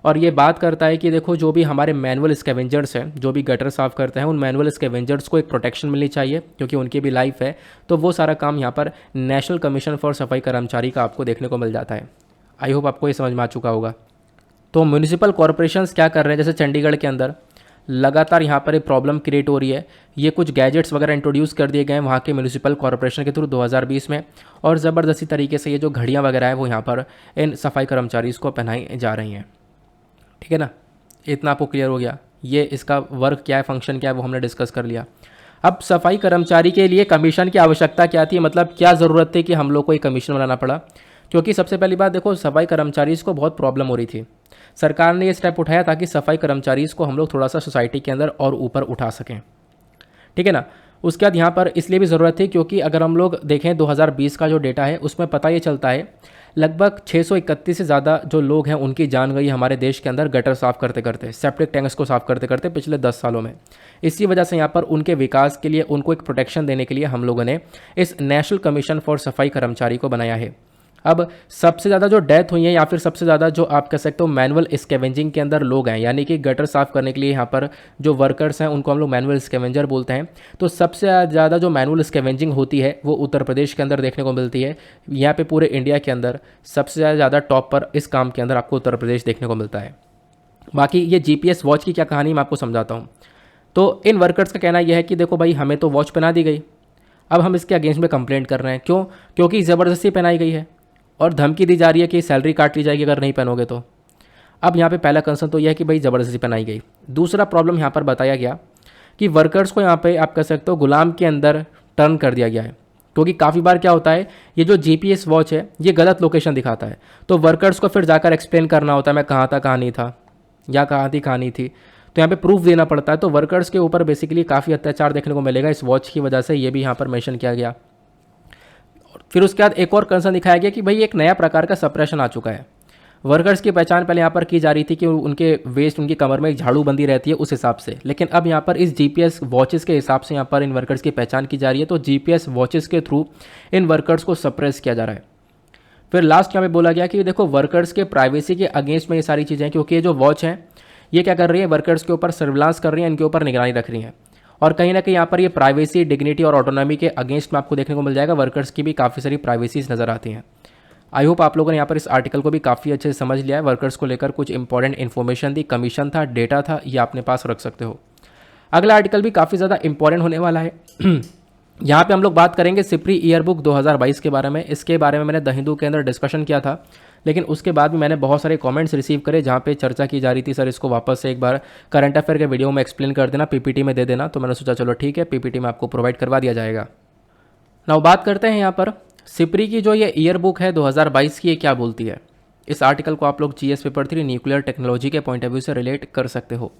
और ये बात करता है कि देखो जो भी हमारे मैनुअल स्कैवेंजर्स हैं, जो भी गटर साफ़ करते हैं, उन मैनुअल स्कैवेंजर्स को एक प्रोटेक्शन मिलनी चाहिए, क्योंकि उनकी भी लाइफ है। तो वो सारा काम यहाँ पर नेशनल कमीशन फॉर सफाई कर्मचारी का आपको देखने को मिल जाता है। आई होप आपको ये समझ में आ चुका होगा। तो म्यूनिसिपल कॉरपोरेशंस क्या कर रहे हैं, जैसे चंडीगढ़ के अंदर लगातार यहाँ पर एक प्रॉब्लम क्रिएट हो रही है। ये कुछ गैजेट्स वगैरह इंट्रोड्यूस कर दिए गए हैं वहाँ के म्यूनिसिपल कॉरपोरेशन के थ्रू 2020 में, और ज़बरदस्ती तरीके से ये जो घड़ियाँ वगैरह है वो यहाँ पर इन सफाई कर्मचारी को पहनाई जा रही हैं। ठीक है ना, इतना आपको क्लियर हो गया। ये इसका वर्क क्या है, फंक्शन क्या है, वो हमने डिस्कस कर लिया। अब सफाई कर्मचारी के लिए कमीशन की आवश्यकता क्या थी, मतलब क्या ज़रूरत थी कि हम लोग को एक कमीशन बनाना पड़ा। क्योंकि सबसे पहली बात देखो, सफाई कर्मचारी को बहुत प्रॉब्लम हो रही थी। सरकार ने ये स्टेप उठाया ताकि सफाई कर्मचारी को हम लोग थोड़ा सा सोसाइटी के अंदर और ऊपर उठा सकें। ठीक है ना। उसके बाद यहाँ पर इसलिए भी ज़रूरत थी क्योंकि अगर हम लोग देखें 2020 का जो डेटा है उसमें पता ये चलता है लगभग 631 से ज़्यादा जो लोग हैं उनकी जान गई हमारे देश के अंदर गटर साफ़ करते करते, सेप्टिक टैंक्स को साफ़ करते करते पिछले 10 सालों में। इसी वजह से यहाँ पर उनके विकास के लिए, उनको एक प्रोटेक्शन देने के लिए हम लोगों ने इस नेशनल कमीशन फॉर सफाई कर्मचारी को बनाया है। अब सबसे ज़्यादा जो डेथ हुई है, या फिर सबसे ज़्यादा जो आप कह सकते हो मैनुअल स्कैवेंजिंग के अंदर लोग हैं, यानी कि गटर साफ़ करने के लिए यहाँ पर जो वर्कर्स हैं उनको हम लोग मैनुअल स्कैवेंजर बोलते हैं। तो सबसे ज़्यादा जो मैनुअल स्कैवेंजिंग होती है वो उत्तर प्रदेश के अंदर देखने को मिलती है। यहाँ पे पूरे इंडिया के अंदर सबसे ज़्यादा टॉप पर इस काम के अंदर आपको उत्तर प्रदेश देखने को मिलता है। बाकी ये GPS वॉच की क्या कहानी मैं आपको समझाता हूँ। तो इन वर्कर्स का कहना यह है कि देखो भाई, हमें तो वॉच पहना दी गई, अब हम इसके अगेंस्ट में कंप्लेंट कर रहे हैं। क्यों? क्योंकि ज़बरदस्ती पहनाई गई है और धमकी दी जा रही है कि सैलरी काट ली जाएगी अगर नहीं पहनोगे तो। अब यहाँ पे पहला कंसर्न तो यह है कि भाई ज़बरदस्ती पहनाई गई। दूसरा प्रॉब्लम यहाँ पर बताया गया कि वर्कर्स को यहाँ पे आप कह सकते हो गुलाम के अंदर टर्न कर दिया गया है। क्योंकि काफ़ी बार क्या होता है, ये जो GPS वॉच है ये गलत लोकेशन दिखाता है, तो वर्कर्स को फिर जाकर एक्सप्लेन करना होता है मैं कहाँ था कहाँ नहीं था, या कहाँ थी कहाँ नहीं थी। तो यहाँ पे प्रूफ देना पड़ता है। तो वर्कर्स के ऊपर बेसिकली काफ़ी अत्याचार देखने को मिलेगा इस वॉच की वजह से, ये भी यहाँ पर मेंशन किया गया। फिर उसके बाद एक और कंसर्न दिखाया गया कि भाई एक नया प्रकार का सप्रेशन आ चुका है। वर्कर्स की पहचान पहले यहाँ पर की जा रही थी कि उनके वेस्ट, उनकी कमर में एक झाड़ू बंदी रहती है उस हिसाब से, लेकिन अब यहाँ पर इस GPS वॉचेस के हिसाब से यहाँ पर इन वर्कर्स की पहचान की जा रही है। तो GPS वॉचेस के थ्रू इन वर्कर्स को सप्रेस किया जा रहा है। फिर लास्ट यहाँ पे बोला गया कि देखो वर्कर्स के प्राइवेसी के अगेंस्ट में ये सारी चीज़ें हैं, क्योंकि ये जो वॉच है ये क्या कर रही है, वर्कर्स के ऊपर सर्विलांस कर रही है, इनके ऊपर निगरानी रख रही है, और कहीं ना कहीं यहाँ पर ये प्राइवेसी, डिग्निटी और ऑटोनॉमी के अगेंस्ट में आपको देखने को मिल जाएगा। वर्कर्स की भी काफ़ी सारी प्राइवेसीज नज़र आती हैं। आई होप आप लोगों ने यहाँ पर इस आर्टिकल को भी काफ़ी अच्छे से समझ लिया है। वर्कर्स को लेकर कुछ इंपॉर्टेंट इन्फॉर्मेशन दी, कमीशन था, डेटा था, ये अपने पास रख सकते हो। अगला आर्टिकल भी काफ़ी ज़्यादा इंपॉर्टेंट होने वाला है। यहाँ पे हम लोग बात करेंगे सिप्री ईयरबुक 2022 के बारे में। इसके बारे में मैंने द हिंदू के अंदर डिस्कशन किया था, लेकिन उसके बाद भी मैंने बहुत सारे कमेंट्स रिसीव करे जहाँ पे चर्चा की जा रही थी, सर इसको वापस से एक बार करंट अफेयर के वीडियो में एक्सप्लेन कर देना, पीपीटी में दे देना। तो मैंने सोचा चलो ठीक है, पीपीटी में आपको प्रोवाइड करवा दिया जाएगा। नाउ बात करते हैं यहाँ पर सिप्री की जो ये ईयर बुक है 2022 की, ये क्या बोलती है। इस आर्टिकल को आप लोग जीएस पेपर 3 न्यूक्लियर टेक्नोलॉजी के पॉइंट ऑफ व्यू से रिलेट कर सकते हो।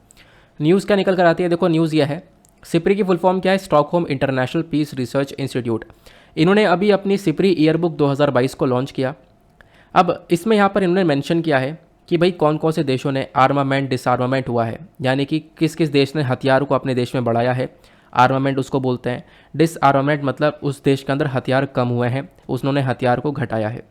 न्यूज़ क्या निकल कर आती है, देखो न्यूज़ यह है, सिप्री की फुल फॉर्म क्या है, Stockholm International Peace Research Institute. इन्होंने अभी अपनी सिप्री ईयर बुक 2022 को लॉन्च किया। अब इसमें यहाँ पर इन्होंने मेंशन किया है कि भाई कौन कौन से देशों ने आर्मामेंट डिसआर्मामेंट हुआ है, यानी कि किस किस देश ने हथियार को अपने देश में बढ़ाया है। आर्मामेंट उसको बोलते हैं, डिसआर्मामेंट मतलब उस देश के अंदर हथियार कम हुए हैं, उन्होंने हथियार को घटाया है।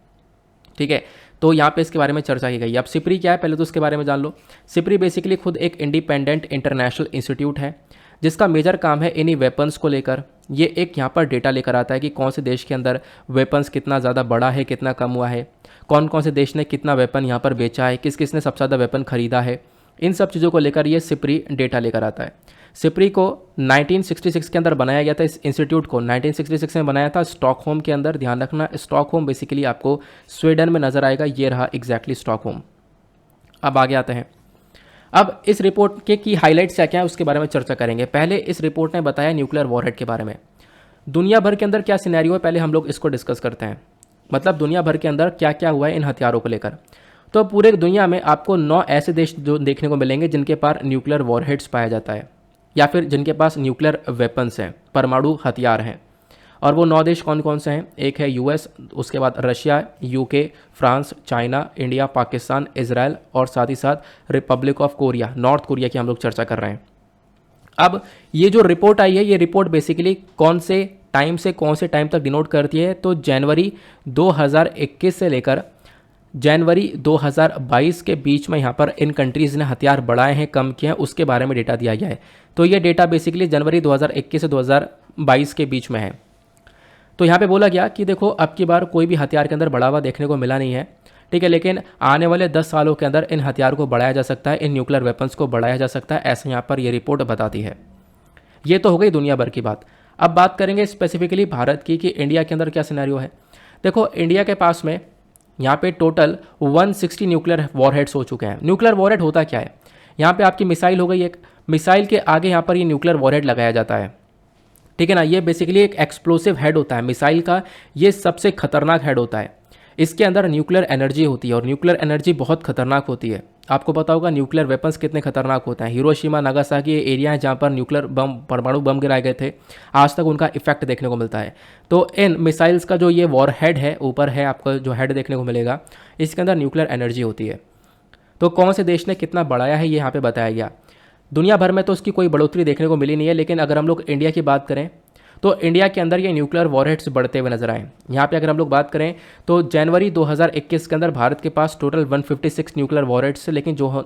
ठीक है, तो यहाँ पे इसके बारे में चर्चा की गई। अब सिप्री क्या है पहले तो उसके बारे में जान लो। सिप्री बेसिकली खुद एक इंडिपेंडेंट इंटरनेशनल इंस्टीट्यूट है जिसका मेजर काम है इन्हीं वेपन्स को लेकर। ये एक यहाँ पर डेटा लेकर आता है कि कौन से देश के अंदर वेपन्स कितना ज़्यादा बढ़ा है, कितना कम हुआ है, कौन कौन से देश ने कितना वेपन यहाँ पर बेचा है, किस किस ने सबसे ज़्यादा वेपन खरीदा है। इन सब चीज़ों को लेकर ये सिप्री डेटा लेकर आता है। सिप्री को 1966 के अंदर बनाया गया था। इस इंस्टीट्यूट को 1966 में बनाया था स्टॉकहोम के अंदर। ध्यान रखना, स्टॉकहोम बेसिकली आपको स्वीडन में नजर आएगा, ये रहा एग्जैक्टली स्टॉकहोम। अब आगे आते हैं, अब इस रिपोर्ट के की हाइलाइट्स क्या क्या है उसके बारे में चर्चा करेंगे। पहले इस रिपोर्ट ने बताया न्यूक्लियर वॉरहेड के बारे में। दुनिया भर के अंदर क्या सिनेरियो है पहले हम लोग इसको डिस्कस करते हैं, मतलब दुनिया भर के अंदर क्या क्या हुआ है इन हथियारों को लेकर। तो पूरे दुनिया में आपको 9 ऐसे देश जो देखने को मिलेंगे जिनके पास न्यूक्लियर वॉरहेड्स पाया जाता है, या फिर जिनके पास न्यूक्लियर वेपन्स हैं, परमाणु हथियार हैं। और वो 9 देश कौन कौन से हैं, एक है यूएस, उसके बाद Russia, UK, France, China, India, Pakistan, Israel और साथ ही साथ Republic of Korea, north Korea की हम लोग चर्चा कर रहे हैं। अब ये जो रिपोर्ट आई है, ये रिपोर्ट बेसिकली कौन से टाइम से कौन से टाइम तक डिनोट करती है, तो जनवरी 2021 से लेकर जनवरी 2022 के बीच में यहाँ पर इन कंट्रीज़ ने हथियार बढ़ाए हैं, कम किए हैं, उसके बारे में डेटा दिया गया है। तो ये डेटा बेसिकली जनवरी 2021 से 2022 के बीच में है। तो यहाँ पे बोला गया कि देखो अब की बार कोई भी हथियार के अंदर बढ़ावा देखने को मिला नहीं है, ठीक है, लेकिन आने वाले 10 सालों के अंदर इन हथियार को बढ़ाया जा सकता है, इन न्यूक्लियर वेपन्स को बढ़ाया जा सकता है, ऐसा यहाँ पर ये रिपोर्ट बताती है। ये तो हो गई दुनिया भर की बात। अब बात करेंगे स्पेसिफिकली भारत की कि इंडिया के अंदर क्या सिनेरियो है। देखो इंडिया के पास में यहाँ पे टोटल 160 न्यूक्लियर वॉरहेड्स हो चुके हैं। न्यूक्लियर वॉरहेड होता क्या है, यहाँ पे आपकी मिसाइल हो गई एक, मिसाइल के आगे यहाँ पर ये न्यूक्लियर वॉरहेड लगाया जाता है, ठीक है ना। ये बेसिकली एक एक्सप्लोसिव हेड होता है मिसाइल का, ये सबसे खतरनाक हेड होता है। इसके अंदर न्यूक्लियर एनर्जी होती है और न्यूक्लियर एनर्जी बहुत खतरनाक होती है। आपको पता होगा न्यूक्लियर वेपन्स कितने खतरनाक होते हैं। हिरोशिमा नागासाकी ये एरिया है जहाँ पर न्यूक्लियर बम, परमाणु बम गिराए गए थे, आज तक उनका इफेक्ट देखने को मिलता है। तो इन मिसाइल्स का जो ये वॉर हेड है, ऊपर है आपको जो हेड देखने को मिलेगा, इसके अंदर न्यूक्लियर एनर्जी होती है। तो कौन से देश ने कितना बढ़ाया है ये यहाँ पर बताया गया। दुनिया भर में तो उसकी कोई बढ़ोतरी देखने को मिली नहीं है, लेकिन अगर हम लोग इंडिया की बात करें तो इंडिया के अंदर ये न्यूक्लियर वॉरहेड्स बढ़ते हुए नजर आए। यहाँ पे अगर हम लोग बात करें तो जनवरी 2021 के अंदर भारत के पास टोटल 156 न्यूक्लियर वॉरहेड्स, लेकिन जो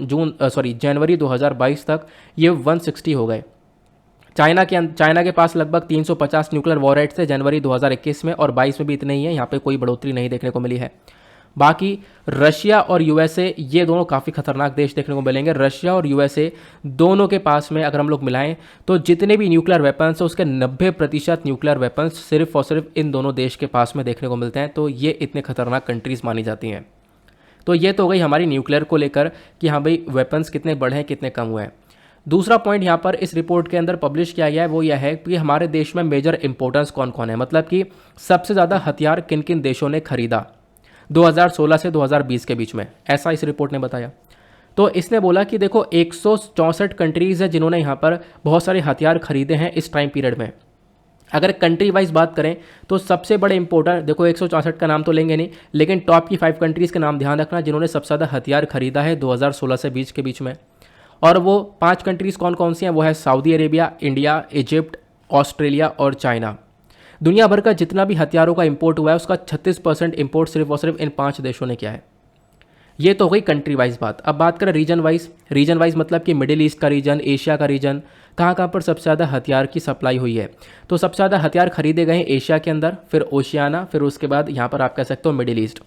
जनवरी 2022 तक ये 160 हो गए। चाइना के पास लगभग 350 न्यूक्लियर वॉरहेड्स थे जनवरी 2021 में, और 22 में भी इतने ही है, यहाँ पे कोई बढ़ोतरी नहीं देखने को मिली है। बाकी रशिया और यूएसए, ये दोनों काफ़ी खतरनाक देश देखने को मिलेंगे। रशिया और यूएसए दोनों के पास में अगर हम लोग मिलाएं तो जितने भी न्यूक्लियर वेपन्स हैं उसके 90% न्यूक्लियर वेपन्स सिर्फ और सिर्फ इन दोनों देश के पास में देखने को मिलते हैं। तो ये इतने खतरनाक कंट्रीज़ मानी जाती हैं। तो ये तो हो गई हमारी न्यूक्लियर को लेकर कि हाँ भाई वेपन्स कितने बढ़े हैं, कितने कम हुए हैं। दूसरा पॉइंट यहाँ पर इस रिपोर्ट के अंदर पब्लिश किया गया है, वो यह है कि हमारे देश में मेजर इंपॉर्टेंस कौन कौन है, मतलब कि सबसे ज़्यादा हथियार किन किन देशों ने खरीदा 2016 से 2020 के बीच में, ऐसा इस रिपोर्ट ने बताया। तो इसने बोला कि देखो 164 कंट्रीज़ है जिन्होंने यहाँ पर बहुत सारे हथियार खरीदे हैं इस टाइम पीरियड में। अगर कंट्री वाइज बात करें तो सबसे बड़े इंपोर्टर, देखो 164 का नाम तो लेंगे नहीं, लेकिन टॉप की 5 कंट्रीज़ के नाम ध्यान रखना जिन्होंने सबसे ज़्यादा हथियार खरीदा है 2016 से 20 के बीच में। और वो 5 कंट्रीज़ कौन कौन सी हैं, वो है Saudi Arabia, India, Egypt, Australia और चाइना। दुनिया भर का जितना भी हथियारों का इंपोर्ट हुआ है उसका 36% इंपोर्ट सिर्फ और सिर्फ इन 5 देशों ने किया है। ये तो हो गई कंट्री वाइज बात। अब बात करें रीजन वाइज मतलब कि मिडिल ईस्ट का रीजन, एशिया का रीजन, कहाँ पर सबसे ज़्यादा हथियार की सप्लाई हुई है। तो सबसे ज़्यादा हथियार खरीदे गए हैं एशिया के अंदर, फिर ओशियाना, फिर उसके बाद यहाँ पर आप कह सकते हो मिडिल ईस्ट।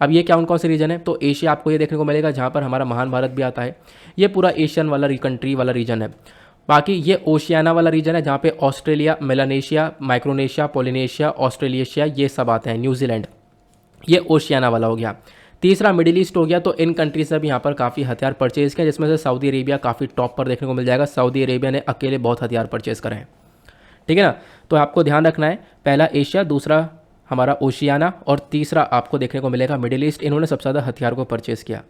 अब ये कौन कौन से रीजन है, तो एशिया आपको ये देखने को मिलेगा जहाँ पर हमारा महान भारत भी आता है, ये पूरा एशियन वाला कंट्री वाला रीजन है। बाकी ये ओशियाना वाला रीजन है जहाँ पे Australia, Melanesia, Micronesia, Polynesia, Australasia ये सब आते हैं, न्यूजीलैंड, ये ओशियाना वाला हो गया। तीसरा मिडिल ईस्ट हो गया, तो इन कंट्रीज से भी यहाँ पर काफ़ी हथियार परचेज किया, जिसमें से सऊदी अरेबिया काफ़ी टॉप पर देखने को मिल जाएगा। सऊदी अरेबिया ने अकेले बहुत हथियार परचेज करे हैं, ठीक है ना। तो आपको ध्यान रखना है, पहला एशिया, दूसरा हमारा ओशियाना और तीसरा आपको देखने को मिलेगा मिडिल ईस्ट। इन्होंने सबसे ज़्यादा हथियार को परचेज किया।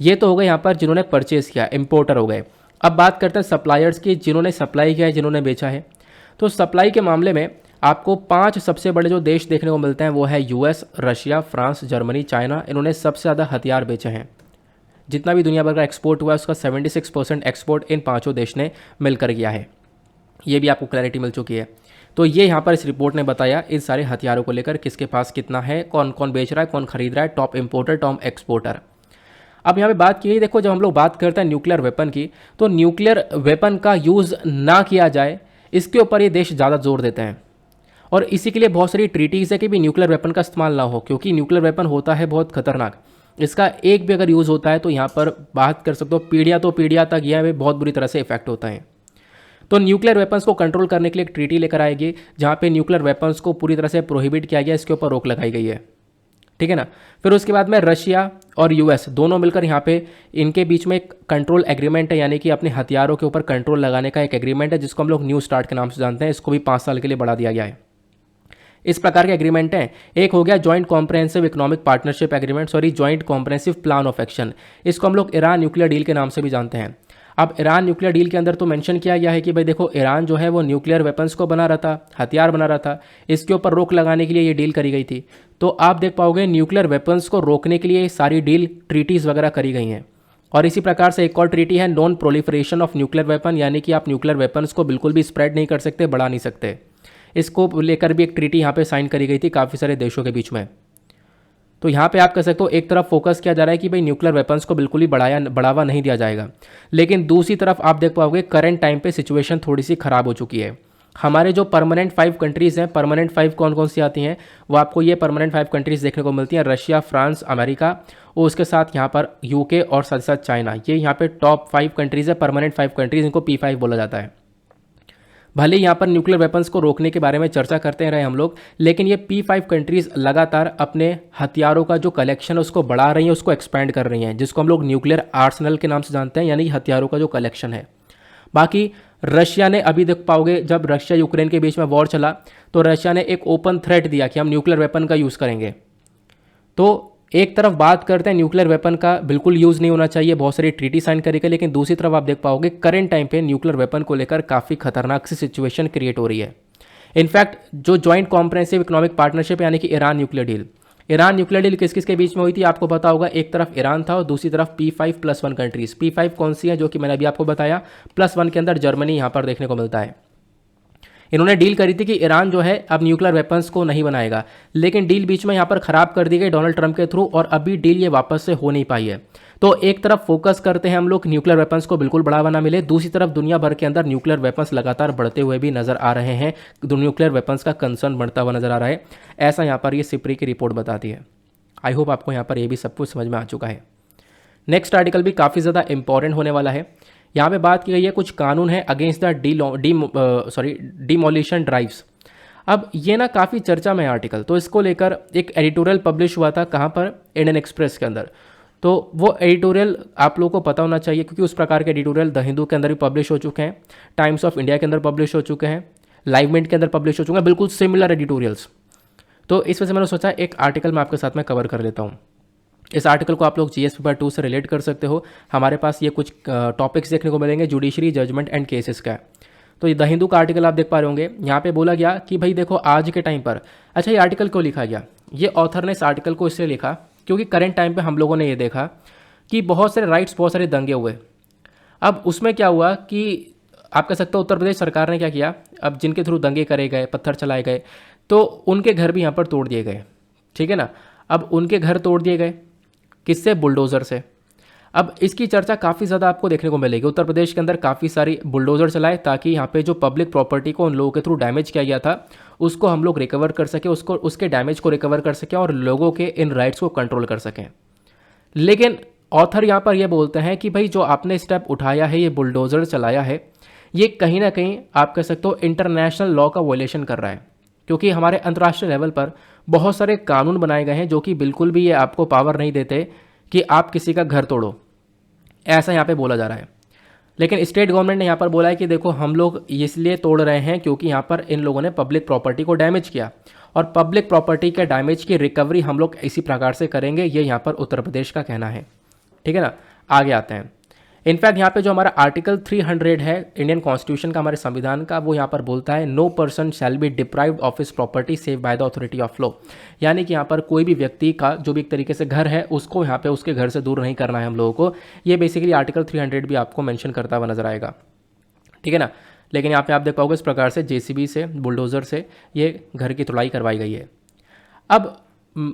ये तो हो गए यहाँ पर जिन्होंने परचेज किया, इम्पोर्टर हो गए। अब बात करते हैं सप्लायर्स की, जिन्होंने सप्लाई किया है, जिन्होंने बेचा है। तो सप्लाई के मामले में आपको 5 सबसे बड़े जो देश देखने को मिलते हैं वो है US, Russia, France, Germany, China. इन्होंने सबसे ज़्यादा हथियार बेचे हैं। जितना भी दुनिया भर का एक्सपोर्ट हुआ है उसका 76% एक्सपोर्ट इन 5 देश ने मिलकर किया है। ये भी आपको क्लैरिटी मिल चुकी है। तो ये यहाँ पर इस रिपोर्ट ने बताया इन सारे हथियारों को लेकर किसके पास कितना है, कौन कौन बेच रहा है, कौन खरीद रहा है, टॉप इंपोर्टर, टॉप एक्सपोर्टर। अब यहाँ पे बात की, देखो जब हम लोग बात करते हैं न्यूक्लियर वेपन की, तो न्यूक्लियर वेपन का यूज़ ना किया जाए इसके ऊपर ये देश ज़्यादा जोर देते हैं। और इसी के लिए बहुत सारी ट्रीटीज़ है कि भी न्यूक्लियर वेपन का इस्तेमाल ना हो, क्योंकि न्यूक्लियर वेपन होता है बहुत खतरनाक। इसका एक भी अगर यूज़ होता है तो यहाँ पर बात कर सकते हो पीढ़ियाँ तो पीढ़ियाँ तक यह बहुत बुरी तरह से इफेक्ट होता है। तो न्यूक्लियर वेपन्स को कंट्रोल करने के लिए एक ट्रीटी लेकर आएगी जहाँ पे न्यूक्लियर वेपन्स को पूरी तरह से प्रोहिबिट किया गया, इसके ऊपर रोक लगाई गई है, ठीक है ना। फिर उसके बाद में रशिया और यूएस दोनों मिलकर यहाँ पे इनके बीच में एक कंट्रोल एग्रीमेंट है, यानी कि अपने हथियारों के ऊपर कंट्रोल लगाने का एक एग्रीमेंट है, जिसको हम लोग न्यू स्टार्ट के नाम से जानते हैं। इसको भी 5 साल के लिए बढ़ा दिया गया है। इस प्रकार के एग्रीमेंट हैं। एक हो गया joint comprehensive economic partnership agreement, joint comprehensive plan of action. इसको हम लोग ईरान न्यूक्लियर डील के नाम से भी जानते हैं। अब ईरान न्यूक्लियर डील के अंदर तो मेंशन किया गया है कि भाई देखो ईरान जो है वो न्यूक्लियर वेपन्स को बना रहा था, हथियार बना रहा था, इसके ऊपर रोक लगाने के लिए ये डील करी गई थी। तो आप देख पाओगे न्यूक्लियर वेपन्स को रोकने के लिए सारी डील, ट्रीटीज़ वगैरह करी गई हैं। और इसी प्रकार से एक और ट्रीटी है non proliferation of nuclear weapon, यानी कि आप न्यूक्लियर वेपन्स को बिल्कुल भी स्प्रेड नहीं कर सकते, बढ़ा नहीं सकते। इसको लेकर भी एक ट्रीटी यहाँ पे साइन करी गई थी काफ़ी सारे देशों के बीच में। तो यहाँ पे आप कह सकते हो एक तरफ फोकस किया जा रहा है कि भाई न्यूक्लियर वेपन्स को बिल्कुल ही बढ़ावा नहीं दिया जाएगा, लेकिन दूसरी तरफ आप देख पाओगे करंट टाइम पे सिचुएशन थोड़ी सी खराब हो चुकी है। हमारे जो परमानेंट 5 कंट्रीज़ हैं, परमानेंट 5 कौन कौन सी आती हैं, वो आपको ये परमानेंट 5 कंट्रीज़ देखने को मिलती हैं, रशिया, फ्रांस, अमेरिका और उसके साथ यहाँ पर यूके और साथ साथ चाइना। ये यहाँ पे टॉप 5 कंट्रीज़ है, परमानेंट 5 कंट्रीज़, इनको P5 बोला जाता है। भले यहाँ पर न्यूक्लियर वेपन्स को रोकने के बारे में चर्चा करते रहे हम लोग, लेकिन ये P5 कंट्रीज़ लगातार अपने हथियारों का जो कलेक्शन है उसको बढ़ा रही हैं, उसको एक्सपेंड कर रही हैं, जिसको हम लोग न्यूक्लियर आर्सनल के नाम से जानते हैं, यानी हथियारों का जो कलेक्शन है। बाकी रशिया ने अभी देख पाओगे जब रशिया यूक्रेन के बीच में वॉर चला तो रशिया ने एक ओपन थ्रेट दिया कि हम न्यूक्लियर वेपन का यूज़ करेंगे। तो एक तरफ बात करते हैं न्यूक्लियर वेपन का बिल्कुल यूज़ नहीं होना चाहिए, बहुत सारी ट्रीटी साइन करेगी, लेकिन दूसरी तरफ आप देख पाओगे करंट टाइम पे न्यूक्लियर वेपन को लेकर काफ़ी खतरनाक सी सिचुएशन क्रिएट हो रही है। इनफैक्ट जो जॉइंट कॉम्प्रहेंसिव इकोनॉमिक पार्टनरशिप यानी कि ईरान न्यूक्लियर डील किस किस के बीच में हुई थी आपको पता होगा। एक तरफ ईरान था और दूसरी तरफ P5+1 कंट्रीज़। P5 कौन सी है, जो कि मैंने अभी आपको बताया, +1 के अंदर जर्मनी यहाँ पर देखने को मिलता है। इन्होंने डील करी थी कि ईरान जो है अब न्यूक्लियर वेपन्स को नहीं बनाएगा, लेकिन डील बीच में यहाँ पर ख़राब कर दी गई डोनाल्ड ट्रंप के थ्रू और अभी डील ये वापस से हो नहीं पाई है। तो एक तरफ फोकस करते हैं हम लोग न्यूक्लियर वेपन्स को बिल्कुल बढ़ावा ना मिले, दूसरी तरफ दुनिया भर के अंदर न्यूक्लियर वेपन्स लगातार बढ़ते हुए भी नजर आ रहे हैं, न्यूक्लियर वेपन्स का कंसर्न बढ़ता हुआ नजर आ रहा है। ऐसा यहाँ पर ये सिप्री की रिपोर्ट बताती है। आई होप आपको यहाँ पर ये भी सब कुछ समझ में आ चुका है। नेक्स्ट आर्टिकल भी काफ़ी ज़्यादा इंपॉर्टेंट होने वाला है। यहाँ पे बात की गई है कुछ कानून है अगेंस्ट द डिमोलिशन ड्राइव्स। अब ये ना काफ़ी चर्चा में है आर्टिकल, तो इसको लेकर एक एडिटोरियल पब्लिश हुआ था, कहाँ पर, इंडियन एक्सप्रेस के अंदर। तो वो एडिटोरियल आप लोगों को पता होना चाहिए क्योंकि उस प्रकार के एडिटोरियल द हिंदू के अंदर भी पब्लिश हो चुके हैं, टाइम्स ऑफ इंडिया के अंदर पब्लिश हो चुके हैं, लाइव मिनट के अंदर पब्लिश हो चुके हैं, बिल्कुल सिमिलर एडिटोरियल्स। तो इस वजह से मैंने सोचा एक आर्टिकल मैं आपके साथ में कवर कर लेता हूँ। इस आर्टिकल को आप लोग GS पेपर 2 से रिलेट कर सकते हो। हमारे पास ये कुछ टॉपिक्स देखने को मिलेंगे जुडिशरी, जजमेंट एंड केसेस का। तो ये द हिंदू का आर्टिकल आप देख पा रहे होंगे। यहाँ पे बोला गया कि भाई देखो आज के टाइम पर, अच्छा ये आर्टिकल क्यों लिखा गया, ये ऑथर ने इस आर्टिकल को इसलिए लिखा क्योंकि करंट टाइम पे हम लोगों ने ये देखा कि बहुत सारे राइट्स, बहुत सारे दंगे हुए। अब उसमें क्या हुआ कि आप कह सकते हो उत्तर प्रदेश सरकार ने क्या किया, अब जिनके थ्रू दंगे करे गए, पत्थर चलाए गए, तो उनके घर भी यहाँ पर तोड़ दिए गए, ठीक है ना। अब उनके घर तोड़ दिए गए किससे, बुलडोज़र से। अब इसकी चर्चा काफ़ी ज़्यादा आपको देखने को मिलेगी। उत्तर प्रदेश के अंदर काफ़ी सारी बुलडोज़र चलाए ताकि यहाँ पे जो पब्लिक प्रॉपर्टी को उन लोगों के थ्रू डैमेज किया गया था उसको हम लोग रिकवर कर सकें, उसको उसके डैमेज को रिकवर कर सकें और लोगों के इन राइट्स को कंट्रोल कर सकें। लेकिन ऑथर यहाँ पर यह बोलते हैं कि भाई जो आपने स्टेप उठाया है, ये बुलडोज़र चलाया है, ये कहीं ना कहीं आप कह सकते हो इंटरनेशनल लॉ का वॉयलेशन कर रहा है, क्योंकि हमारे अंतर्राष्ट्रीय लेवल पर बहुत सारे कानून बनाए गए हैं जो कि बिल्कुल भी ये आपको पावर नहीं देते कि आप किसी का घर तोड़ो, ऐसा यहाँ पे बोला जा रहा है। लेकिन स्टेट गवर्नमेंट ने यहाँ पर बोला है कि देखो हम लोग इसलिए तोड़ रहे हैं क्योंकि यहाँ पर इन लोगों ने पब्लिक प्रॉपर्टी को डैमेज किया और पब्लिक प्रॉपर्टी के डैमेज की रिकवरी हम लोग इसी प्रकार से करेंगे, ये यहाँ पर उत्तर प्रदेश का कहना है। ठीक है ना, आगे आते हैं। इनफैक्ट यहाँ पे जो हमारा आर्टिकल 300 है इंडियन कॉन्स्टिट्यूशन का, हमारे संविधान का, वो यहाँ पर बोलता है no person shall be deprived of his property save by the authority of law. यानी कि यहाँ पर कोई भी व्यक्ति का जो भी एक तरीके से घर है उसको यहाँ पे उसके घर से दूर नहीं करना है हम लोगों को। ये बेसिकली आर्टिकल 300 भी आपको मेंशन करता हुआ नजर आएगा। ठीक है ना, लेकिन यहाँ पे आप देख पाओगे इस प्रकार से जेसीबी से, बुलडोजर से ये घर की तोड़ाई करवाई गई है। अब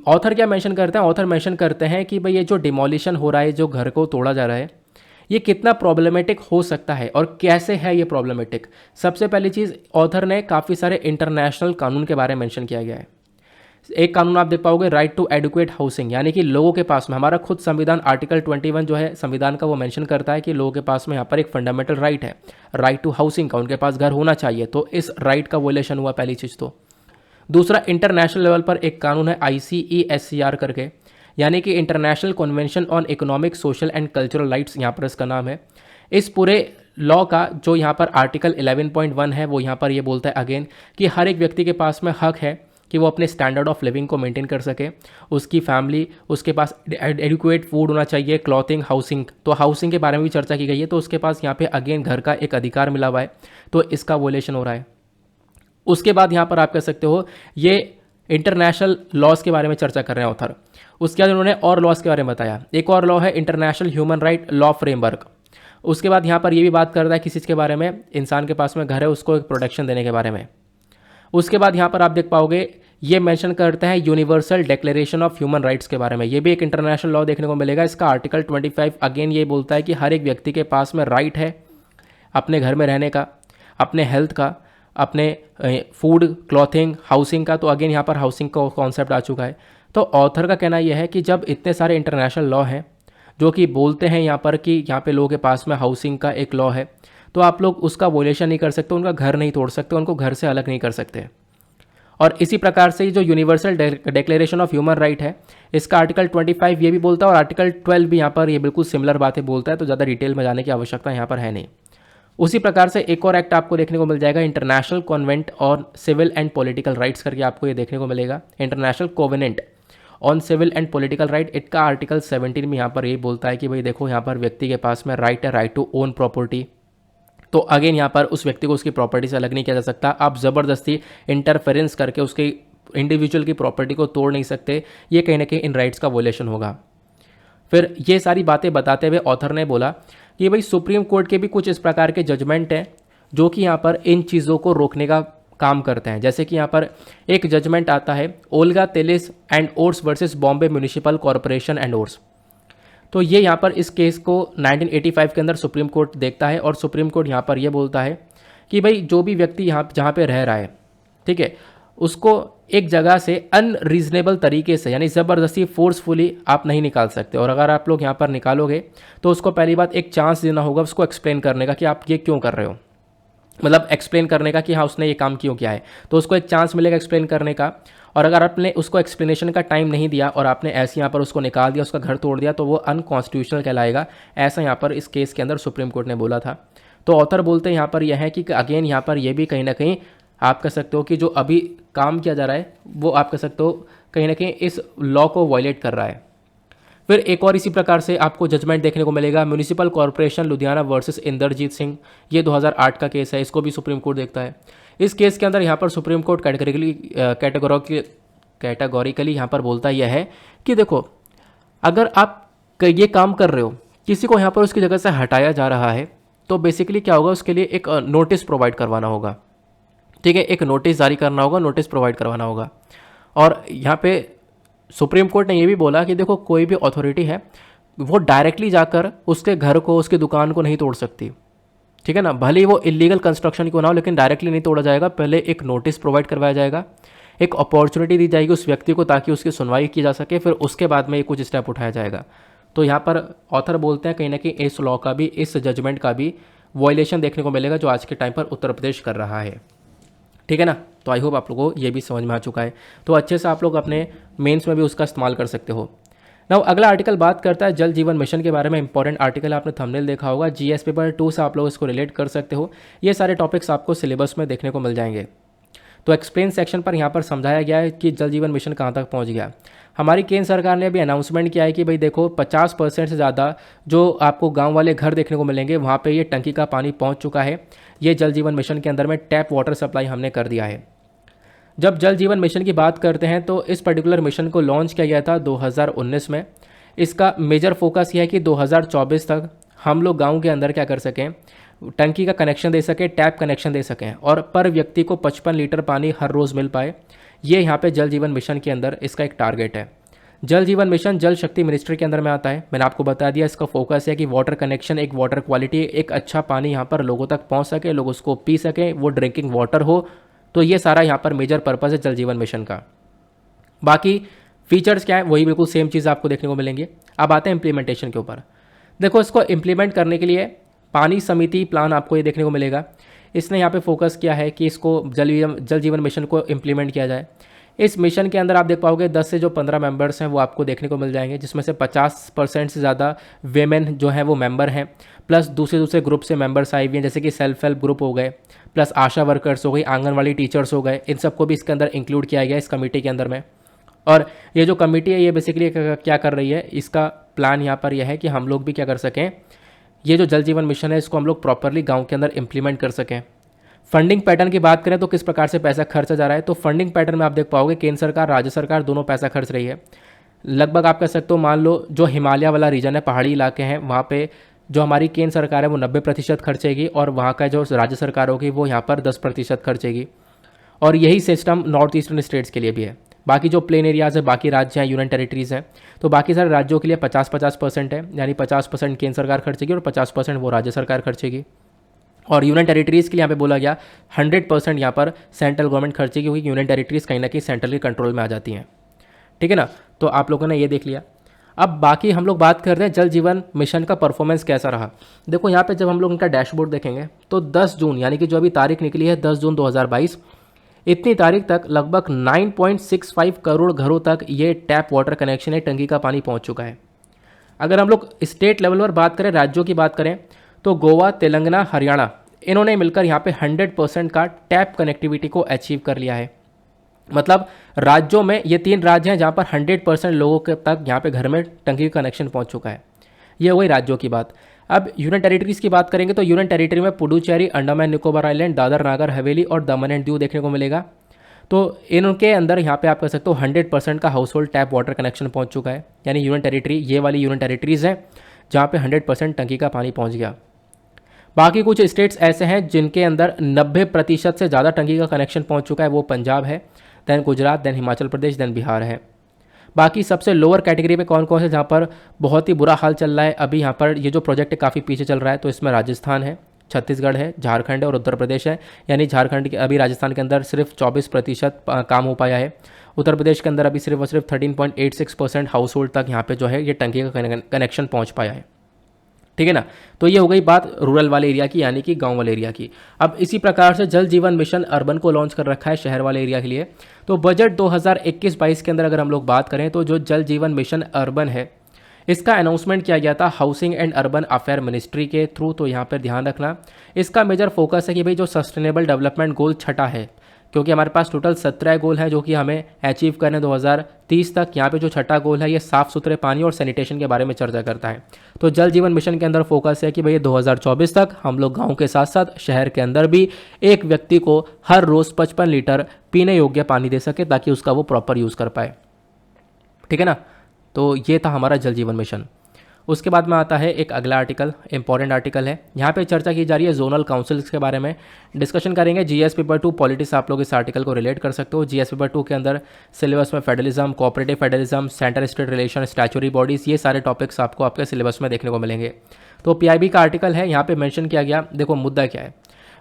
ऑथर क्या मेंशन करते हैं? ऑथर मेंशन करते हैं कि भाई ये जो डिमोलिशन हो रहा है, जो घर को तोड़ा जा रहा है, ये कितना प्रॉब्लमेटिक हो सकता है और कैसे है ये प्रॉब्लमेटिक। सबसे पहली चीज़, ऑथर ने काफ़ी सारे इंटरनेशनल कानून के बारे में मेंशन किया गया है। एक कानून आप देख पाओगे, राइट टू एडुकेट हाउसिंग, यानी कि लोगों के पास में, हमारा खुद संविधान आर्टिकल 21 जो है संविधान का, वो मेंशन करता है कि लोगों के पास में यहाँ पर एक फंडामेंटल राइट है, राइट टू हाउसिंग का, उनके पास घर होना चाहिए। तो इस राइट का वोलेशन हुआ पहली चीज़। तो दूसरा, इंटरनेशनल लेवल पर एक कानून है ICESCR करके, यानी कि international convention on economic, social and cultural rights, यहाँ पर इसका नाम है। इस पूरे लॉ का जो यहाँ पर आर्टिकल 11.1 है वो यहाँ पर ये बोलता है अगेन कि हर एक व्यक्ति के पास में हक है कि वो अपने स्टैंडर्ड ऑफ लिविंग को मेंटेन कर सके, उसकी फैमिली, उसके पास एडिक्वेट फूड होना चाहिए, क्लॉथिंग, हाउसिंग। तो हाउसिंग के बारे में भी चर्चा की गई है, तो उसके पास यहाँ पे अगेन घर का एक अधिकार मिला हुआ है, तो इसका वोलेशन हो रहा है। उसके बाद यहाँ पर आप कह सकते हो ये इंटरनेशनल लॉज के बारे में चर्चा कर रहे हैं ऑथर। उसके बाद उन्होंने और लॉज के बारे में बताया। एक और लॉ है international human right law framework. उसके बाद यहाँ पर ये भी बात करता है किसी चीज़ के बारे में, इंसान के पास में घर है उसको एक प्रोटेक्शन देने के बारे में। उसके बाद यहाँ पर आप देख पाओगे ये मेंशन करते हैं universal declaration of human rights के बारे में। ये भी एक इंटरनेशनल लॉ देखने को मिलेगा। इसका आर्टिकल 25 अगेन ये बोलता है कि हर एक व्यक्ति के पास में राइट है अपने घर में रहने का, अपने हेल्थ का, अपने फूड, क्लॉथिंग, हाउसिंग का। तो अगेन यहाँ पर हाउसिंग का कॉन्सेप्ट आ चुका है। तो ऑथर का कहना यह है कि जब इतने सारे इंटरनेशनल लॉ हैं जो कि बोलते हैं यहाँ पर कि यहाँ पे लोगों के पास में हाउसिंग का एक लॉ है, तो आप लोग उसका वोलेशन नहीं कर सकते, उनका घर नहीं तोड़ सकते, उनको घर से अलग नहीं कर सकते। और इसी प्रकार से जो universal declaration of human right है, इसका आर्टिकल 25 ये भी बोलता है और आर्टिकल 12 भी यहाँ पर ये बिल्कुल सिमिलर बातें बोलता है, तो ज़्यादा डिटेल में जाने की आवश्यकता यहाँ पर है नहीं। उसी प्रकार से एक और एक्ट आपको देखने को मिल जाएगा, international covenant on civil and political rights करके आपको ये देखने को मिलेगा। International covenant on civil and political right, इसका आर्टिकल 17 में यहाँ पर ये बोलता है कि भाई देखो यहाँ पर व्यक्ति के पास में राइट है, राइट टू ओन प्रॉपर्टी। तो अगेन यहाँ पर उस व्यक्ति को उसकी प्रॉपर्टी से अलग नहीं किया जा सकता। आप ज़बरदस्ती इंटरफेरेंस करके उसके इंडिविजुअल की प्रॉपर्टी को तोड़ नहीं सकते। ये कहीं ना कहीं इन राइट्स का वोलेशन होगा। फिर ये सारी बातें बताते हुए ऑथर ने बोला कि भाई सुप्रीम कोर्ट के भी कुछ इस प्रकार के जजमेंट हैं जो कि यहाँ पर इन चीज़ों को रोकने का काम करते हैं। जैसे कि यहाँ पर एक जजमेंट आता है Olga Tellis and ors versus Bombay Municipal Corporation and ors. तो ये यहाँ पर इस केस को 1985 के अंदर सुप्रीम कोर्ट देखता है और सुप्रीम कोर्ट यहाँ पर ये बोलता है कि भाई जो भी व्यक्ति यहाँ जहाँ पे रह रहा है, ठीक है, उसको एक जगह से अनरीजनेबल तरीके से, यानी ज़बरदस्ती फोर्सफुली आप नहीं निकाल सकते। और अगर आप लोग यहाँ पर निकालोगे तो उसको पहली बात एक चांस देना होगा उसको एक्सप्लेन करने का कि आप ये क्यों कर रहे हो, मतलब एक्सप्लेन करने का कि हाँ उसने ये काम क्यों किया है, तो उसको एक चांस मिलेगा एक्सप्लेन करने का। और अगर आपने उसको एक्सप्लेनेशन का टाइम नहीं दिया और आपने ऐसे यहाँ पर उसको निकाल दिया, उसका घर तोड़ दिया, तो वो अनकॉन्स्टिट्यूशनल कहलाएगा। ऐसा यहाँ पर इस केस के अंदर सुप्रीम कोर्ट ने बोला था। तो ऑथर बोलते हैं यहाँ पर यह है कि अगेन यहाँ पर यह भी कहीं ना कहीं आप कह सकते हो कि जो अभी काम किया जा रहा है वो आप कह सकते हो कहीं ना कहीं इस लॉ को वायलेट कर रहा है। फिर एक और इसी प्रकार से आपको जजमेंट देखने को मिलेगा municipal corporation Ludhiana versus Inderjit Singh. ये 2008 का केस है, इसको भी सुप्रीम कोर्ट देखता है। इस केस के अंदर यहाँ पर सुप्रीम कोर्ट कैटेगोरिकली यहाँ पर बोलता यह है कि देखो अगर आप ये काम कर रहे हो, किसी को यहाँ पर उसकी जगह से हटाया जा रहा है, तो बेसिकली क्या होगा, उसके लिए एक नोटिस प्रोवाइड करवाना होगा, ठीक है, एक नोटिस जारी करना होगा, नोटिस प्रोवाइड करवाना होगा। और यहाँ पे सुप्रीम कोर्ट ने ये भी बोला कि देखो कोई भी अथॉरिटी है वो डायरेक्टली जाकर उसके घर को, उसकी दुकान को नहीं तोड़ सकती, ठीक है ना। भले ही वो इलीगल कंस्ट्रक्शन क्यों ना हो, लेकिन डायरेक्टली नहीं तोड़ा जाएगा। पहले एक नोटिस प्रोवाइड करवाया जाएगा, एक अपॉर्चुनिटी दी जाएगी उस व्यक्ति को ताकि उसकी सुनवाई की जा सके, फिर उसके बाद में ये कुछ स्टेप उठाया जाएगा। तो यहाँ पर ऑथर बोलते हैं कहीं ना कहीं इस लॉ का भी, इस जजमेंट का भी वॉयलेशन देखने को मिलेगा जो आज के टाइम पर उत्तर प्रदेश कर रहा है, ठीक है ना। तो आई होप आप लोगों को ये भी समझ में आ चुका है। तो अच्छे से आप लोग अपने मेंस में भी उसका इस्तेमाल कर सकते हो। नाउ अगला आर्टिकल बात करता है जल जीवन मिशन के बारे में। इंपॉर्टेंट आर्टिकल आपने थंबनेल देखा होगा, जीएस पेपर 2 से आप लोग इसको रिलेट कर सकते हो। ये सारे टॉपिक्स आपको सिलेबस में देखने को मिल जाएंगे। तो एक्सप्लेन सेक्शन पर यहाँ पर समझाया गया है कि जल जीवन मिशन कहाँ तक पहुँच गया। हमारी केंद्र सरकार ने अभी अनाउंसमेंट किया है कि भाई देखो 50% से ज़्यादा जो आपको गांव वाले घर देखने को मिलेंगे वहाँ पे ये टंकी का पानी पहुँच चुका है। ये जल जीवन मिशन के अंदर में टैप वाटर सप्लाई हमने कर दिया है। जब जल जीवन मिशन की बात करते हैं तो इस पर्टिकुलर मिशन को लॉन्च किया गया था 2019 में। इसका मेजर फोकस यह है कि 2024 तक हम लोग गाँव के अंदर क्या कर सकें, टंकी का कनेक्शन दे सकें, टैप कनेक्शन दे सकें और पर व्यक्ति को 55 लीटर पानी हर रोज़ मिल पाए। ये यहाँ पे जल जीवन मिशन के अंदर इसका एक टारगेट है। जल जीवन मिशन जल शक्ति मिनिस्ट्री के अंदर में आता है। मैंने आपको बता दिया इसका फोकस है कि वाटर कनेक्शन, एक वाटर क्वालिटी, एक अच्छा पानी यहाँ पर लोगों तक पहुँच सके, लोग उसको पी सकें, वो ड्रिंकिंग वाटर हो। तो ये सारा यहाँ पर मेजर पर्पज़ है जल जीवन मिशन का। बाकी फीचर्स क्या है वही बिल्कुल सेम चीज़ आपको देखने को मिलेंगे। अब आते हैं इम्प्लीमेंटेशन के ऊपर। देखो इसको इम्प्लीमेंट करने के लिए पानी समिति प्लान आपको ये देखने को मिलेगा। इसने यहाँ पे फोकस किया है कि इसको जल जीवन मिशन को इम्प्लीमेंट किया जाए। इस मिशन के अंदर आप देख पाओगे 10 से जो 15 मेंबर्स हैं वो आपको देखने को मिल जाएंगे, जिसमें से 50% से ज़्यादा वेमेन जो हैं वो मेंबर हैं, प्लस दूसरे ग्रुप से मेंबर्स आए हुए हैं जैसे कि सेल्फ हेल्प ग्रुप हो गए, प्लस आशा वर्कर्स हो गई, आंगनवाड़ी टीचर्स हो गए। इन सबको भी इसके अंदर इंक्लूड किया गया इस कमेटी के अंदर में। और ये जो कमेटी है ये बेसिकली क्या कर रही है, इसका प्लान यहाँ पर यह है कि हम लोग भी क्या कर सकें, ये जो जल जीवन मिशन है इसको हम लोग प्रॉपरली गाँव के अंदर इम्प्लीमेंट कर सकें। फंडिंग पैटर्न की बात करें तो किस प्रकार से पैसा खर्चा जा रहा है, तो फंडिंग पैटर्न में आप देख पाओगे केंद्र सरकार, राज्य सरकार दोनों पैसा खर्च रही है। लगभग आप कह सकते हो, मान लो जो हिमालय वाला रीजन है, पहाड़ी इलाके हैं, वहाँ पे जो हमारी केंद्र सरकार है वो 90% खर्चेगी और वहाँ का जो राज्य सरकार होगी वो यहाँ पर 10% खर्चेगी। और यही सिस्टम नॉर्थ ईस्टर्न स्टेट्स के लिए भी है। बाकी जो प्लेन एरियाज़ है, बाकी राज्य हैं, यूनियन टेरिटरीज़ हैं, तो बाकी सारे राज्यों के लिए 50-50% है, यानी 50% केंद्र सरकार खर्चेगी और 50% वो राज्य सरकार खर्चेगी। और यूनियन टेरिटरीज़ के लिए यहाँ पे बोला गया 100% यहाँ पर सेंट्रल गवर्नमेंट खर्चेगी, क्योंकि यूनियन टेरिटरीज़ कहीं ना कहीं सेंट्रल के कंट्रोल में आ जाती हैं, ठीक है ना। तो आप लोगों ने ये देख लिया। अब बाकी हम लोग बात करते हैं जल जीवन मिशन का परफॉर्मेंस कैसा रहा। देखो यहाँ पे जब हम लोग इनका डैशबोर्ड देखेंगे तो 10 जून यानी कि जो अभी तारीख निकली है 10 जून 2022, इतनी तारीख तक लगभग 9.65 करोड़ घरों तक ये टैप वाटर कनेक्शन है, टंकी का पानी पहुँच चुका है। अगर हम लोग स्टेट लेवल पर बात करें, राज्यों की बात करें, तो गोवा, तेलंगाना, हरियाणा इन्होंने मिलकर यहाँ पे 100% का टैप कनेक्टिविटी को अचीव कर लिया है। मतलब राज्यों में ये 3 राज्य हैं जहाँ पर 100% लोगों के तक यहाँ पे घर में टंकी का कनेक्शन पहुँच चुका है। ये वही राज्यों की बात। अब यूनियन टेरिटरीज़ की बात करेंगे तो यूनियन टेरिटरी में पुडुचेरी, अंडमान निकोबार आइलैंड, दादर नागर हवेली और दमन एंड दीव देखने को मिलेगा। तो इनके अंदर यहाँ पे आप कह सकते हो 100% का house hold tap water connection पहुँच चुका है। यानी यूनियन टेरिटरी, ये वाली यूनियन टेरिटरीज़ हैं जहाँ पे 100% टंकी का पानी पहुँच गया। बाकी कुछ स्टेट्स ऐसे हैं जिनके अंदर 90% से ज़्यादा टंकी का कनेक्शन पहुँच चुका है, वो पंजाब है, then Gujarat, then Himachal Pradesh, then Bihar है। बाकी सबसे लोअर कैटेगरी पे कौन कौन से जहाँ पर बहुत ही बुरा हाल चल रहा है, अभी यहाँ पर ये जो प्रोजेक्ट काफ़ी पीछे चल रहा है, तो इसमें राजस्थान है, छत्तीसगढ़ है, झारखंड है और उत्तर प्रदेश है। यानी झारखंड के अभी राजस्थान के अंदर सिर्फ 24% काम हो पाया है। उत्तर प्रदेश के अंदर अभी सिर्फ और सिर्फ 13.86% हाउस होल्ड तक यहाँ पे जो है ये टंकी का कनेक्शन पहुँच पाया है, ठीक है ना। तो ये हो गई बात रूरल वाले एरिया की, यानी कि गांव वाले एरिया की। अब इसी प्रकार से जल जीवन मिशन अर्बन को लॉन्च कर रखा है शहर वाले एरिया के लिए। तो बजट 2021-22 के अंदर अगर हम लोग बात करें तो जो जल जीवन मिशन अर्बन है इसका अनाउंसमेंट किया गया था housing and urban affair ministry के थ्रू। तो यहाँ पर ध्यान रखना, इसका मेजर फोकस है कि भाई जो सस्टेनेबल डेवलपमेंट गोल 6 है, क्योंकि हमारे पास टोटल 17 गोल हैं जो कि हमें अचीव करने 2030 तक। यहाँ पे जो 6 गोल है ये साफ़ सुथरे पानी और सैनिटेशन के बारे में चर्चा करता है। तो जल जीवन मिशन के अंदर फोकस है कि भाई 2024 तक हम लोग गांव के साथ साथ शहर के अंदर भी एक व्यक्ति को हर रोज़ 55 लीटर पीने योग्य पानी दे सके, ताकि उसका वो प्रॉपर यूज़ कर पाए, ठीक है ना। तो ये था हमारा जल जीवन मिशन। उसके बाद में आता है एक अगला आर्टिकल, इंपॉर्टेंट आर्टिकल है। यहाँ पे चर्चा की जा रही है जोनल काउंसिल्स के बारे में, डिस्कशन करेंगे। जीएस पेपर 2 पॉलिटिक्स आप लोग इस आर्टिकल को रिलेट कर सकते हो। जीएस पेपर 2 के अंदर सिलेबस में federalism, cooperative federalism, centre state relation, statutory bodies, ये सारे टॉपिक्स आपको आपके सिलेबस में देखने को मिलेंगे। तो पीआईबी का आर्टिकल है, यहाँ पे मेंशन किया गया। देखो मुद्दा क्या है,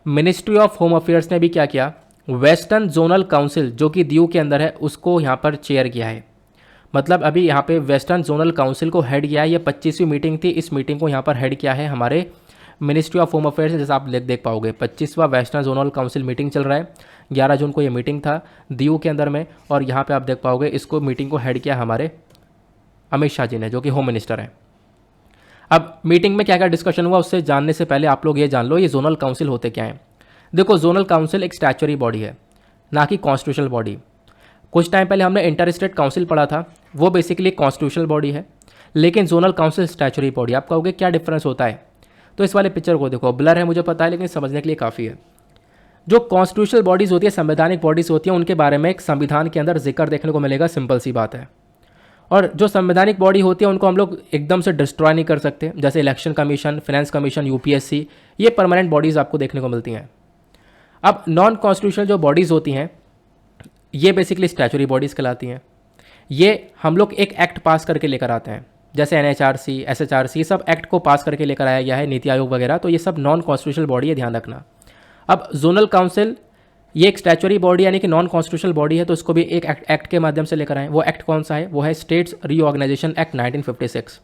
मिनिस्ट्री ऑफ होम अफेयर्स ने भी क्या किया, वेस्टर्न जोनल काउंसिल जो कि दीव के अंदर है उसको यहाँ पर चेयर किया है। मतलब अभी यहाँ पे वेस्टर्न जोनल काउंसिल को हेड किया है। ये 25वीं मीटिंग थी, इस मीटिंग को यहाँ पर हेड किया है हमारे मिनिस्ट्री ऑफ होम अफेयर्स। जैसा आप देख पाओगे 25वां वेस्टर्न जोनल काउंसिल मीटिंग चल रहा है। 11 जून को ये मीटिंग था दीव के अंदर में, और यहाँ पे आप देख पाओगे इसको मीटिंग को हेड किया हमारे अमित शाह जी ने, जो कि होम मिनिस्टर हैं। अब मीटिंग में क्या क्या डिस्कशन हुआ उससे जानने से पहले आप लोग ये जान लो ये जोनल काउंसिल होते क्या हैं। देखो जोनल काउंसिल एक स्टैच्यूटरी बॉडी है, ना कि कॉन्स्टिट्यूशनल बॉडी। कुछ टाइम पहले हमने इंटर स्टेट काउंसिल पढ़ा था, वो बेसिकली कॉन्स्टिट्यूशनल बॉडी है, लेकिन जोनल काउंसिल स्टैच्यूटरी बॉडी। आप कहोगे क्या डिफरेंस होता है, तो इस वाले पिक्चर को देखो, ब्लर है मुझे पता है, लेकिन समझने के लिए काफ़ी है। जो कॉन्स्टिट्यूशनल बॉडीज़ होती है, संवैधानिक बॉडीज़ होती हैं, उनके बारे में एक संविधान के अंदर जिक्र देखने को मिलेगा, सिंपल सी बात है। और जो संवैधानिक बॉडी होती है उनको हम लोग एकदम से डिस्ट्रॉय नहीं कर सकते, जैसे election commission, finance commission, UPSC, ये परमानेंट बॉडीज़ आपको देखने को मिलती हैं। अब नॉन कॉन्स्टिट्यूशनल जो बॉडीज़ होती हैं ये बेसिकली स्टैच्यूटरी बॉडीज़ कहलाती हैं। ये हम लोग एक एक्ट पास करके लेकर आते हैं, जैसे एनएचआरसी, एसएचआरसी, ये सब एक्ट को पास करके लेकर आया गया है, नीति आयोग वगैरह, तो ये सब नॉन कॉन्स्टिट्यूशनल बॉडी है, ध्यान रखना। अब जोनल काउंसिल ये एक स्टैच्यूटरी बॉडी यानी कि नॉन कॉन्स्टिट्यूशनल बॉडी है, तो इसको भी एक एक्ट के माध्यम से लेकर आए। वो एक्ट कौन सा है, वो है स्टेट्स रीऑर्गेनाइजेशन एक्ट 1956।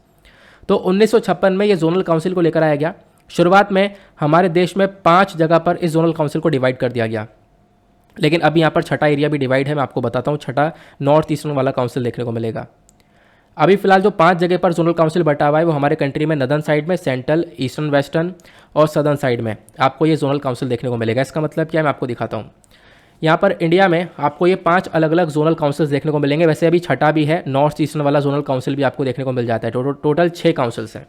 तो 1956 में ये जोनल काउंसिल को लेकर आया गया। शुरुआत में हमारे देश में 5 जगह पर इस जोनल काउंसिल को डिवाइड कर दिया गया, लेकिन अभी यहाँ पर छठा एरिया भी डिवाइड है, मैं आपको बताता हूँ। छठा नॉर्थ ईस्टर्न वाला काउंसिल देखने को मिलेगा। अभी फिलहाल जो 5 जगह पर जोनल काउंसिल बटा हुआ है वो हमारे कंट्री में नदर्न साइड में, सेंट्रल, ईस्टर्न, वेस्टर्न और सदर्न साइड में आपको ये जोनल काउंसिल देखने को मिलेगा। इसका मतलब क्या है मैं आपको दिखाता हूँ। यहाँ पर इंडिया में आपको ये 5 अलग अलग जोनल काउंसिल्स देखने को मिलेंगे। वैसे अभी छठा भी है, नॉर्थ ईस्टर्न वाला जोनल काउंसिल भी आपको देखने को मिल जाता है। टोटल 6 काउंसिल्स हैं।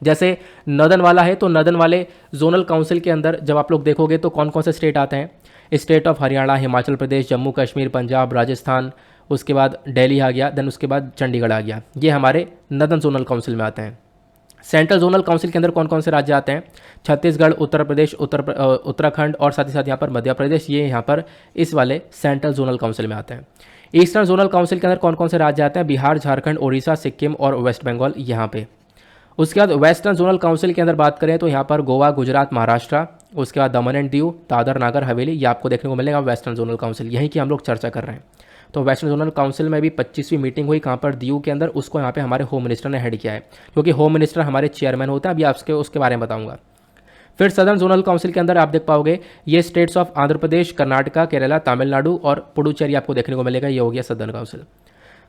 जैसे नदर्न वाला है, तो नदर्न वाले जोनल काउंसिल के अंदर जब आप लोग देखोगे तो कौन कौन से स्टेट आते हैं, स्टेट ऑफ हरियाणा, हिमाचल प्रदेश, जम्मू कश्मीर, पंजाब, राजस्थान, उसके बाद दिल्ली आ गया, देन उसके बाद चंडीगढ़ आ गया। ये हमारे नदर्न जोनल काउंसिल में आते हैं। सेंट्रल जोनल काउंसिल के अंदर कौन कौन से राज्य आते हैं, छत्तीसगढ़, उत्तर प्रदेश, उत्तराखंड और साथ ही साथ यहाँ पर मध्य प्रदेश, ये यहाँ पर इस वाले सेंट्रल जोनल काउंसिल में आते हैं। ईस्टर्न जोनल काउंसिल के अंदर कौन कौन से राज्य आते हैं, बिहार, झारखंड, उड़ीसा, सिक्किम और वेस्ट बंगाल यहाँ पे। उसके बाद वेस्टर्न जोनल काउंसिल के अंदर बात करें तो यहाँ पर गोवा, गुजरात, महाराष्ट्र, उसके बाद दमन एंड दीव, दादर नागर हवेली, ये आपको देखने को मिलेगा वेस्टर्न जोनल काउंसिल, यहीं की हम लोग चर्चा कर रहे हैं। तो वेस्टर्न जोनल काउंसिल में भी 25वीं मीटिंग हुई, कहाँ पर, दीव के अंदर। उसको यहाँ पे हमारे होम मिनिस्टर ने हेड किया है, क्योंकि होम मिनिस्टर हमारे चेयरमैन होता है। अभी आपके उसके बारे में बताऊंगा। फिर सदर्न जोनल काउंसिल के अंदर आप देख पाओगे ये स्टेट्स ऑफ आंध्र प्रदेश, कर्नाटका, केरला, तमिलनाडु और पुडुचेरी आपको देखने को मिलेगा। ये हो गया सदर्न काउंसिल।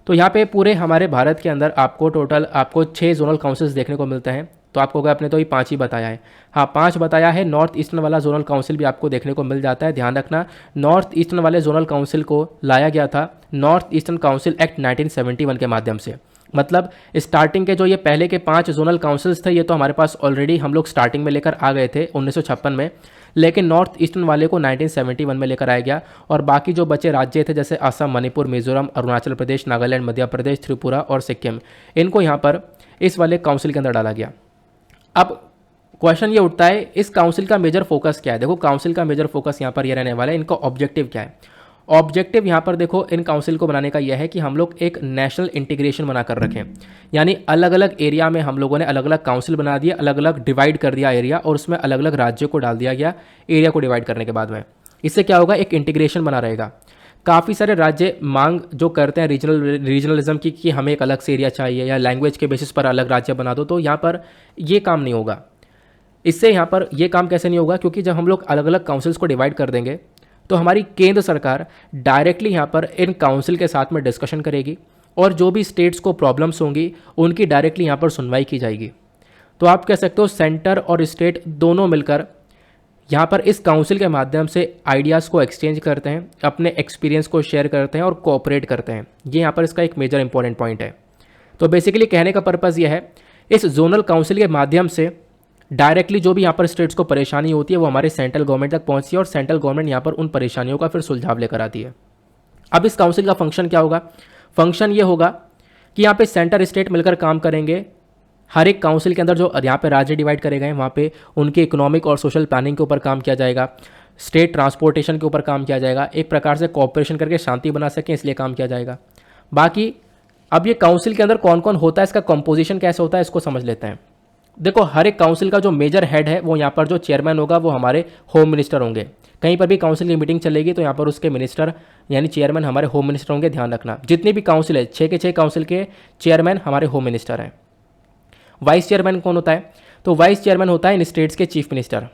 तो यहाँ पे पूरे हमारे भारत के अंदर आपको टोटल 6 जोनल काउंसिल्स देखने को मिलते हैं। तो आपको अपने तो ये 5 ही बताया है, हाँ 5 बताया है। नॉर्थ ईस्टर्न वाला जोनल काउंसिल भी आपको देखने को मिल जाता है। ध्यान रखना, नॉर्थ ईस्टर्न वाले जोनल काउंसिल को लाया गया था नॉर्थ ईस्टर्न काउंसिल एक्ट 1971 के माध्यम से। मतलब स्टार्टिंग के जो ये पहले के 5 जोनल काउंसिल्स थे, ये तो हमारे पास ऑलरेडी हम लोग स्टार्टिंग में लेकर आ गए थे 1956 में, लेकिन नॉर्थ ईस्टर्न वाले को 1971 में लेकर आया गया। और बाकी जो बचे राज्य थे जैसे असम, मणिपुर, मिजोरम, अरुणाचल प्रदेश, नागालैंड, मध्य प्रदेश, त्रिपुरा और सिक्किम, इनको यहाँ पर इस वाले काउंसिल के अंदर डाला गया। अब क्वेश्चन ये उठता है इस काउंसिल का मेजर फोकस क्या है। देखो काउंसिल का मेजर फोकस यहाँ पर ये रहने वाला है, इनका ऑब्जेक्टिव क्या है। ऑब्जेक्टिव यहाँ पर देखो इन काउंसिल को बनाने का यह है कि हम लोग एक नेशनल इंटीग्रेशन बनाकर रखें, यानी अलग अलग एरिया में हम लोगों ने अलग अलग काउंसिल बना दिया, अलग अलग डिवाइड कर दिया एरिया, और उसमें अलग अलग राज्यों को डाल दिया गया एरिया को डिवाइड करने के बाद में। इससे क्या होगा, एक इंटीग्रेशन बना रहेगा। काफ़ी सारे राज्य मांग जो करते हैं रीजनलिज्म की कि हमें एक अलग से एरिया चाहिए या लैंग्वेज के बेसिस पर अलग राज्य बना दो, तो यहाँ पर ये काम नहीं होगा। इससे यहाँ पर ये काम कैसे नहीं होगा, क्योंकि जब हम लोग अलग अलग काउंसिल्स को डिवाइड कर देंगे तो हमारी केंद्र सरकार डायरेक्टली यहाँ पर इन काउंसिल के साथ में डिस्कशन करेगी, और जो भी स्टेट्स को प्रॉब्लम्स होंगी उनकी डायरेक्टली यहाँ पर सुनवाई की जाएगी। तो आप कह सकते हो सेंटर और स्टेट दोनों मिलकर यहाँ पर इस काउंसिल के माध्यम से आइडियाज़ को एक्सचेंज करते हैं, अपने एक्सपीरियंस को शेयर करते हैं और कोऑपरेट करते हैं। ये यहाँ पर इसका एक मेजर इंपॉर्टेंट पॉइंट है। तो बेसिकली कहने का पर्पज़ यह है, इस जोनल काउंसिल के माध्यम से डायरेक्टली जो भी यहाँ पर स्टेट्स को परेशानी होती है वो हमारे सेंट्रल गवर्नमेंट तक पहुँचती है, और सेंट्रल गवर्नमेंट यहाँ पर उन परेशानियों का फिर सुलझाव लेकर आती है। अब इस काउंसिल का फंक्शन क्या होगा, फंक्शन ये होगा कि यहाँ पे सेंटर स्टेट मिलकर काम करेंगे हर एक काउंसिल के अंदर जो यहाँ पे राज्य डिवाइड करे गए हैं वहाँ पे उनके इकोनॉमिक और सोशल प्लानिंग के ऊपर काम किया जाएगा, स्टेट ट्रांसपोर्टेशन के ऊपर काम किया जाएगा, एक प्रकार से कोऑपरेशन करके शांति बना सकें इसलिए काम किया जाएगा। बाकी अब ये काउंसिल के अंदर कौन कौन होता है, इसका कंपोजिशन कैसे होता है, इसको समझ लेते हैं। देखो, हर एक काउंसिल का जो मेजर हेड है वो यहाँ पर जो चेयरमैन होगा वो हमारे होम मिनिस्टर होंगे। कहीं पर भी काउंसिल की मीटिंग चलेगी तो यहाँ पर उसके मिनिस्टर यानी चेयरमैन हमारे होम मिनिस्टर होंगे, ध्यान रखना। जितनी भी काउंसिल है 6 के 6 काउंसिल के चेयरमैन हमारे होम मिनिस्टर हैं। वाइस चेयरमैन कौन होता है? तो वाइस चेयरमैन होता है इन स्टेट्स के चीफ मिनिस्टर।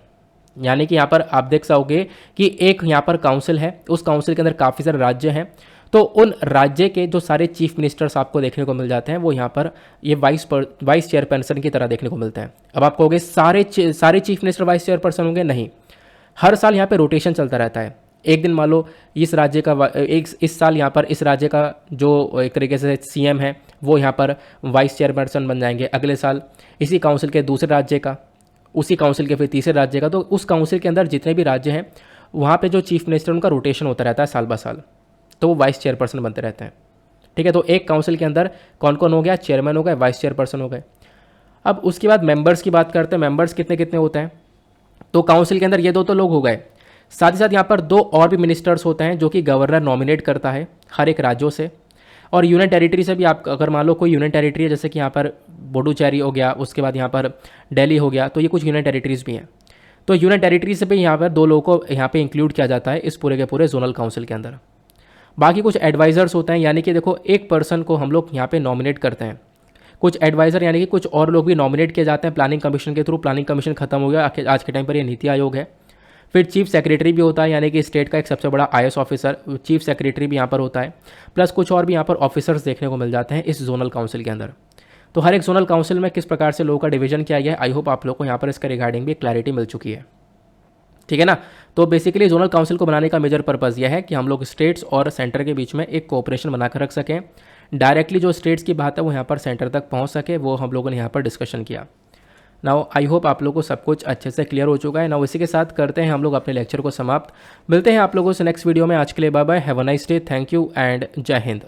यानी कि यहाँ पर आप देख सकोगे कि एक यहाँ पर काउंसिल है, उस काउंसिल के अंदर काफ़ी सारे राज्य हैं, तो उन राज्य के जो सारे चीफ मिनिस्टर्स आपको देखने को मिल जाते हैं वो यहाँ पर ये वाइस चेयरपर्सन की तरह देखने को मिलते हैं। अब आप कहोगे सारे चीफ मिनिस्टर वाइस चेयरपर्सन होंगे? नहीं, हर साल यहाँ पे रोटेशन चलता रहता है। एक दिन मान लो इस राज्य का इस साल यहाँ पर इस राज्य का जो एक तरीके से सीएम है वो यहाँ पर वाइस चेयरपर्सन बन जाएंगे, अगले साल इसी काउंसिल के दूसरे राज्य का, उसी काउंसिल के फिर तीसरे राज्य का। तो उस काउंसिल के अंदर जितने भी राज्य हैं वहाँ पे जो चीफ मिनिस्टर उनका रोटेशन होता रहता है साल ब साल, तो वो वाइस चेयरपर्सन बनते रहते हैं। ठीक है, तो एक काउंसिल के अंदर कौन कौन हो गया? चेयरमैन हो गए, वाइस चेयरपर्सन हो गए। अब उसके बाद मेंबर्स की बात करते हैं, मेंबर्स कितने कितने होते हैं? तो काउंसिल के अंदर ये दो तो लोग हो गए, साथ ही साथ यहाँ पर 2 और भी मिनिस्टर्स होते हैं जो कि गवर्नर नॉमिनेट करता है हर एक राज्यों से, और यूनियन टेरिटरी से भी। आप अगर मान लो कोई यूनियन टेरिटरी है, जैसे कि यहाँ पर पुडुचेरी हो गया, उसके बाद यहाँ पर दिल्ली हो गया, तो ये कुछ यूनियन टेरिटरीज भी हैं। तो यूनियन टेरिटरी से भी यहाँ पर 2 लोगों को यहाँ पे इंक्लूड किया जाता है इस पूरे के पूरे जोनल काउंसिल के अंदर। बाकी कुछ एडवाइज़र्स होते हैं, यानी कि देखो एक पर्सन को हम लोग यहाँ पे नॉमिनेट करते हैं, कुछ एडवाइज़र यानी कि कुछ और लोग भी नॉमिनेट किए जाते हैं प्लानिंग कमीशन के थ्रू। प्लानिंग कमीशन खत्म हो गया, आज के टाइम पर ये नीति आयोग है। फिर चीफ सेक्रेटरी भी होता है, यानी कि स्टेट का एक सबसे बड़ा आईएएस ऑफिसर, चीफ सेक्रेटरी भी यहाँ पर होता है, प्लस कुछ और भी यहाँ पर ऑफिसर्स देखने को मिल जाते हैं इस जोनल काउंसिल के अंदर। तो हर एक जोनल काउंसिल में किस प्रकार से लोगों का डिवीजन किया गया है, आई होप आप लोग को यहाँ पर इसके रिगार्डिंग भी क्लैरिटी मिल चुकी है। ठीक है ना। तो बेसिकली जोनल काउंसिल को बनाने का मेजर पर्पज़ यह है कि हम लोग स्टेट्स और सेंटर के बीच में एक कोऑपरेशन बनाकर रख सकें, डायरेक्टली जो स्टेट्स की बात है वो यहाँ पर सेंटर तक पहुँच सके, वो हम लोगों ने यहाँ पर डिस्कशन किया। नाउ आई होप आप लोगों को सब कुछ अच्छे से क्लियर हो चुका है। नाउ इसी के साथ करते हैं हम लोग अपने लेक्चर को समाप्त। मिलते हैं आप लोगों से नेक्स्ट वीडियो में। आज के लिए bye bye, have a nice day, thank you and जय हिंद।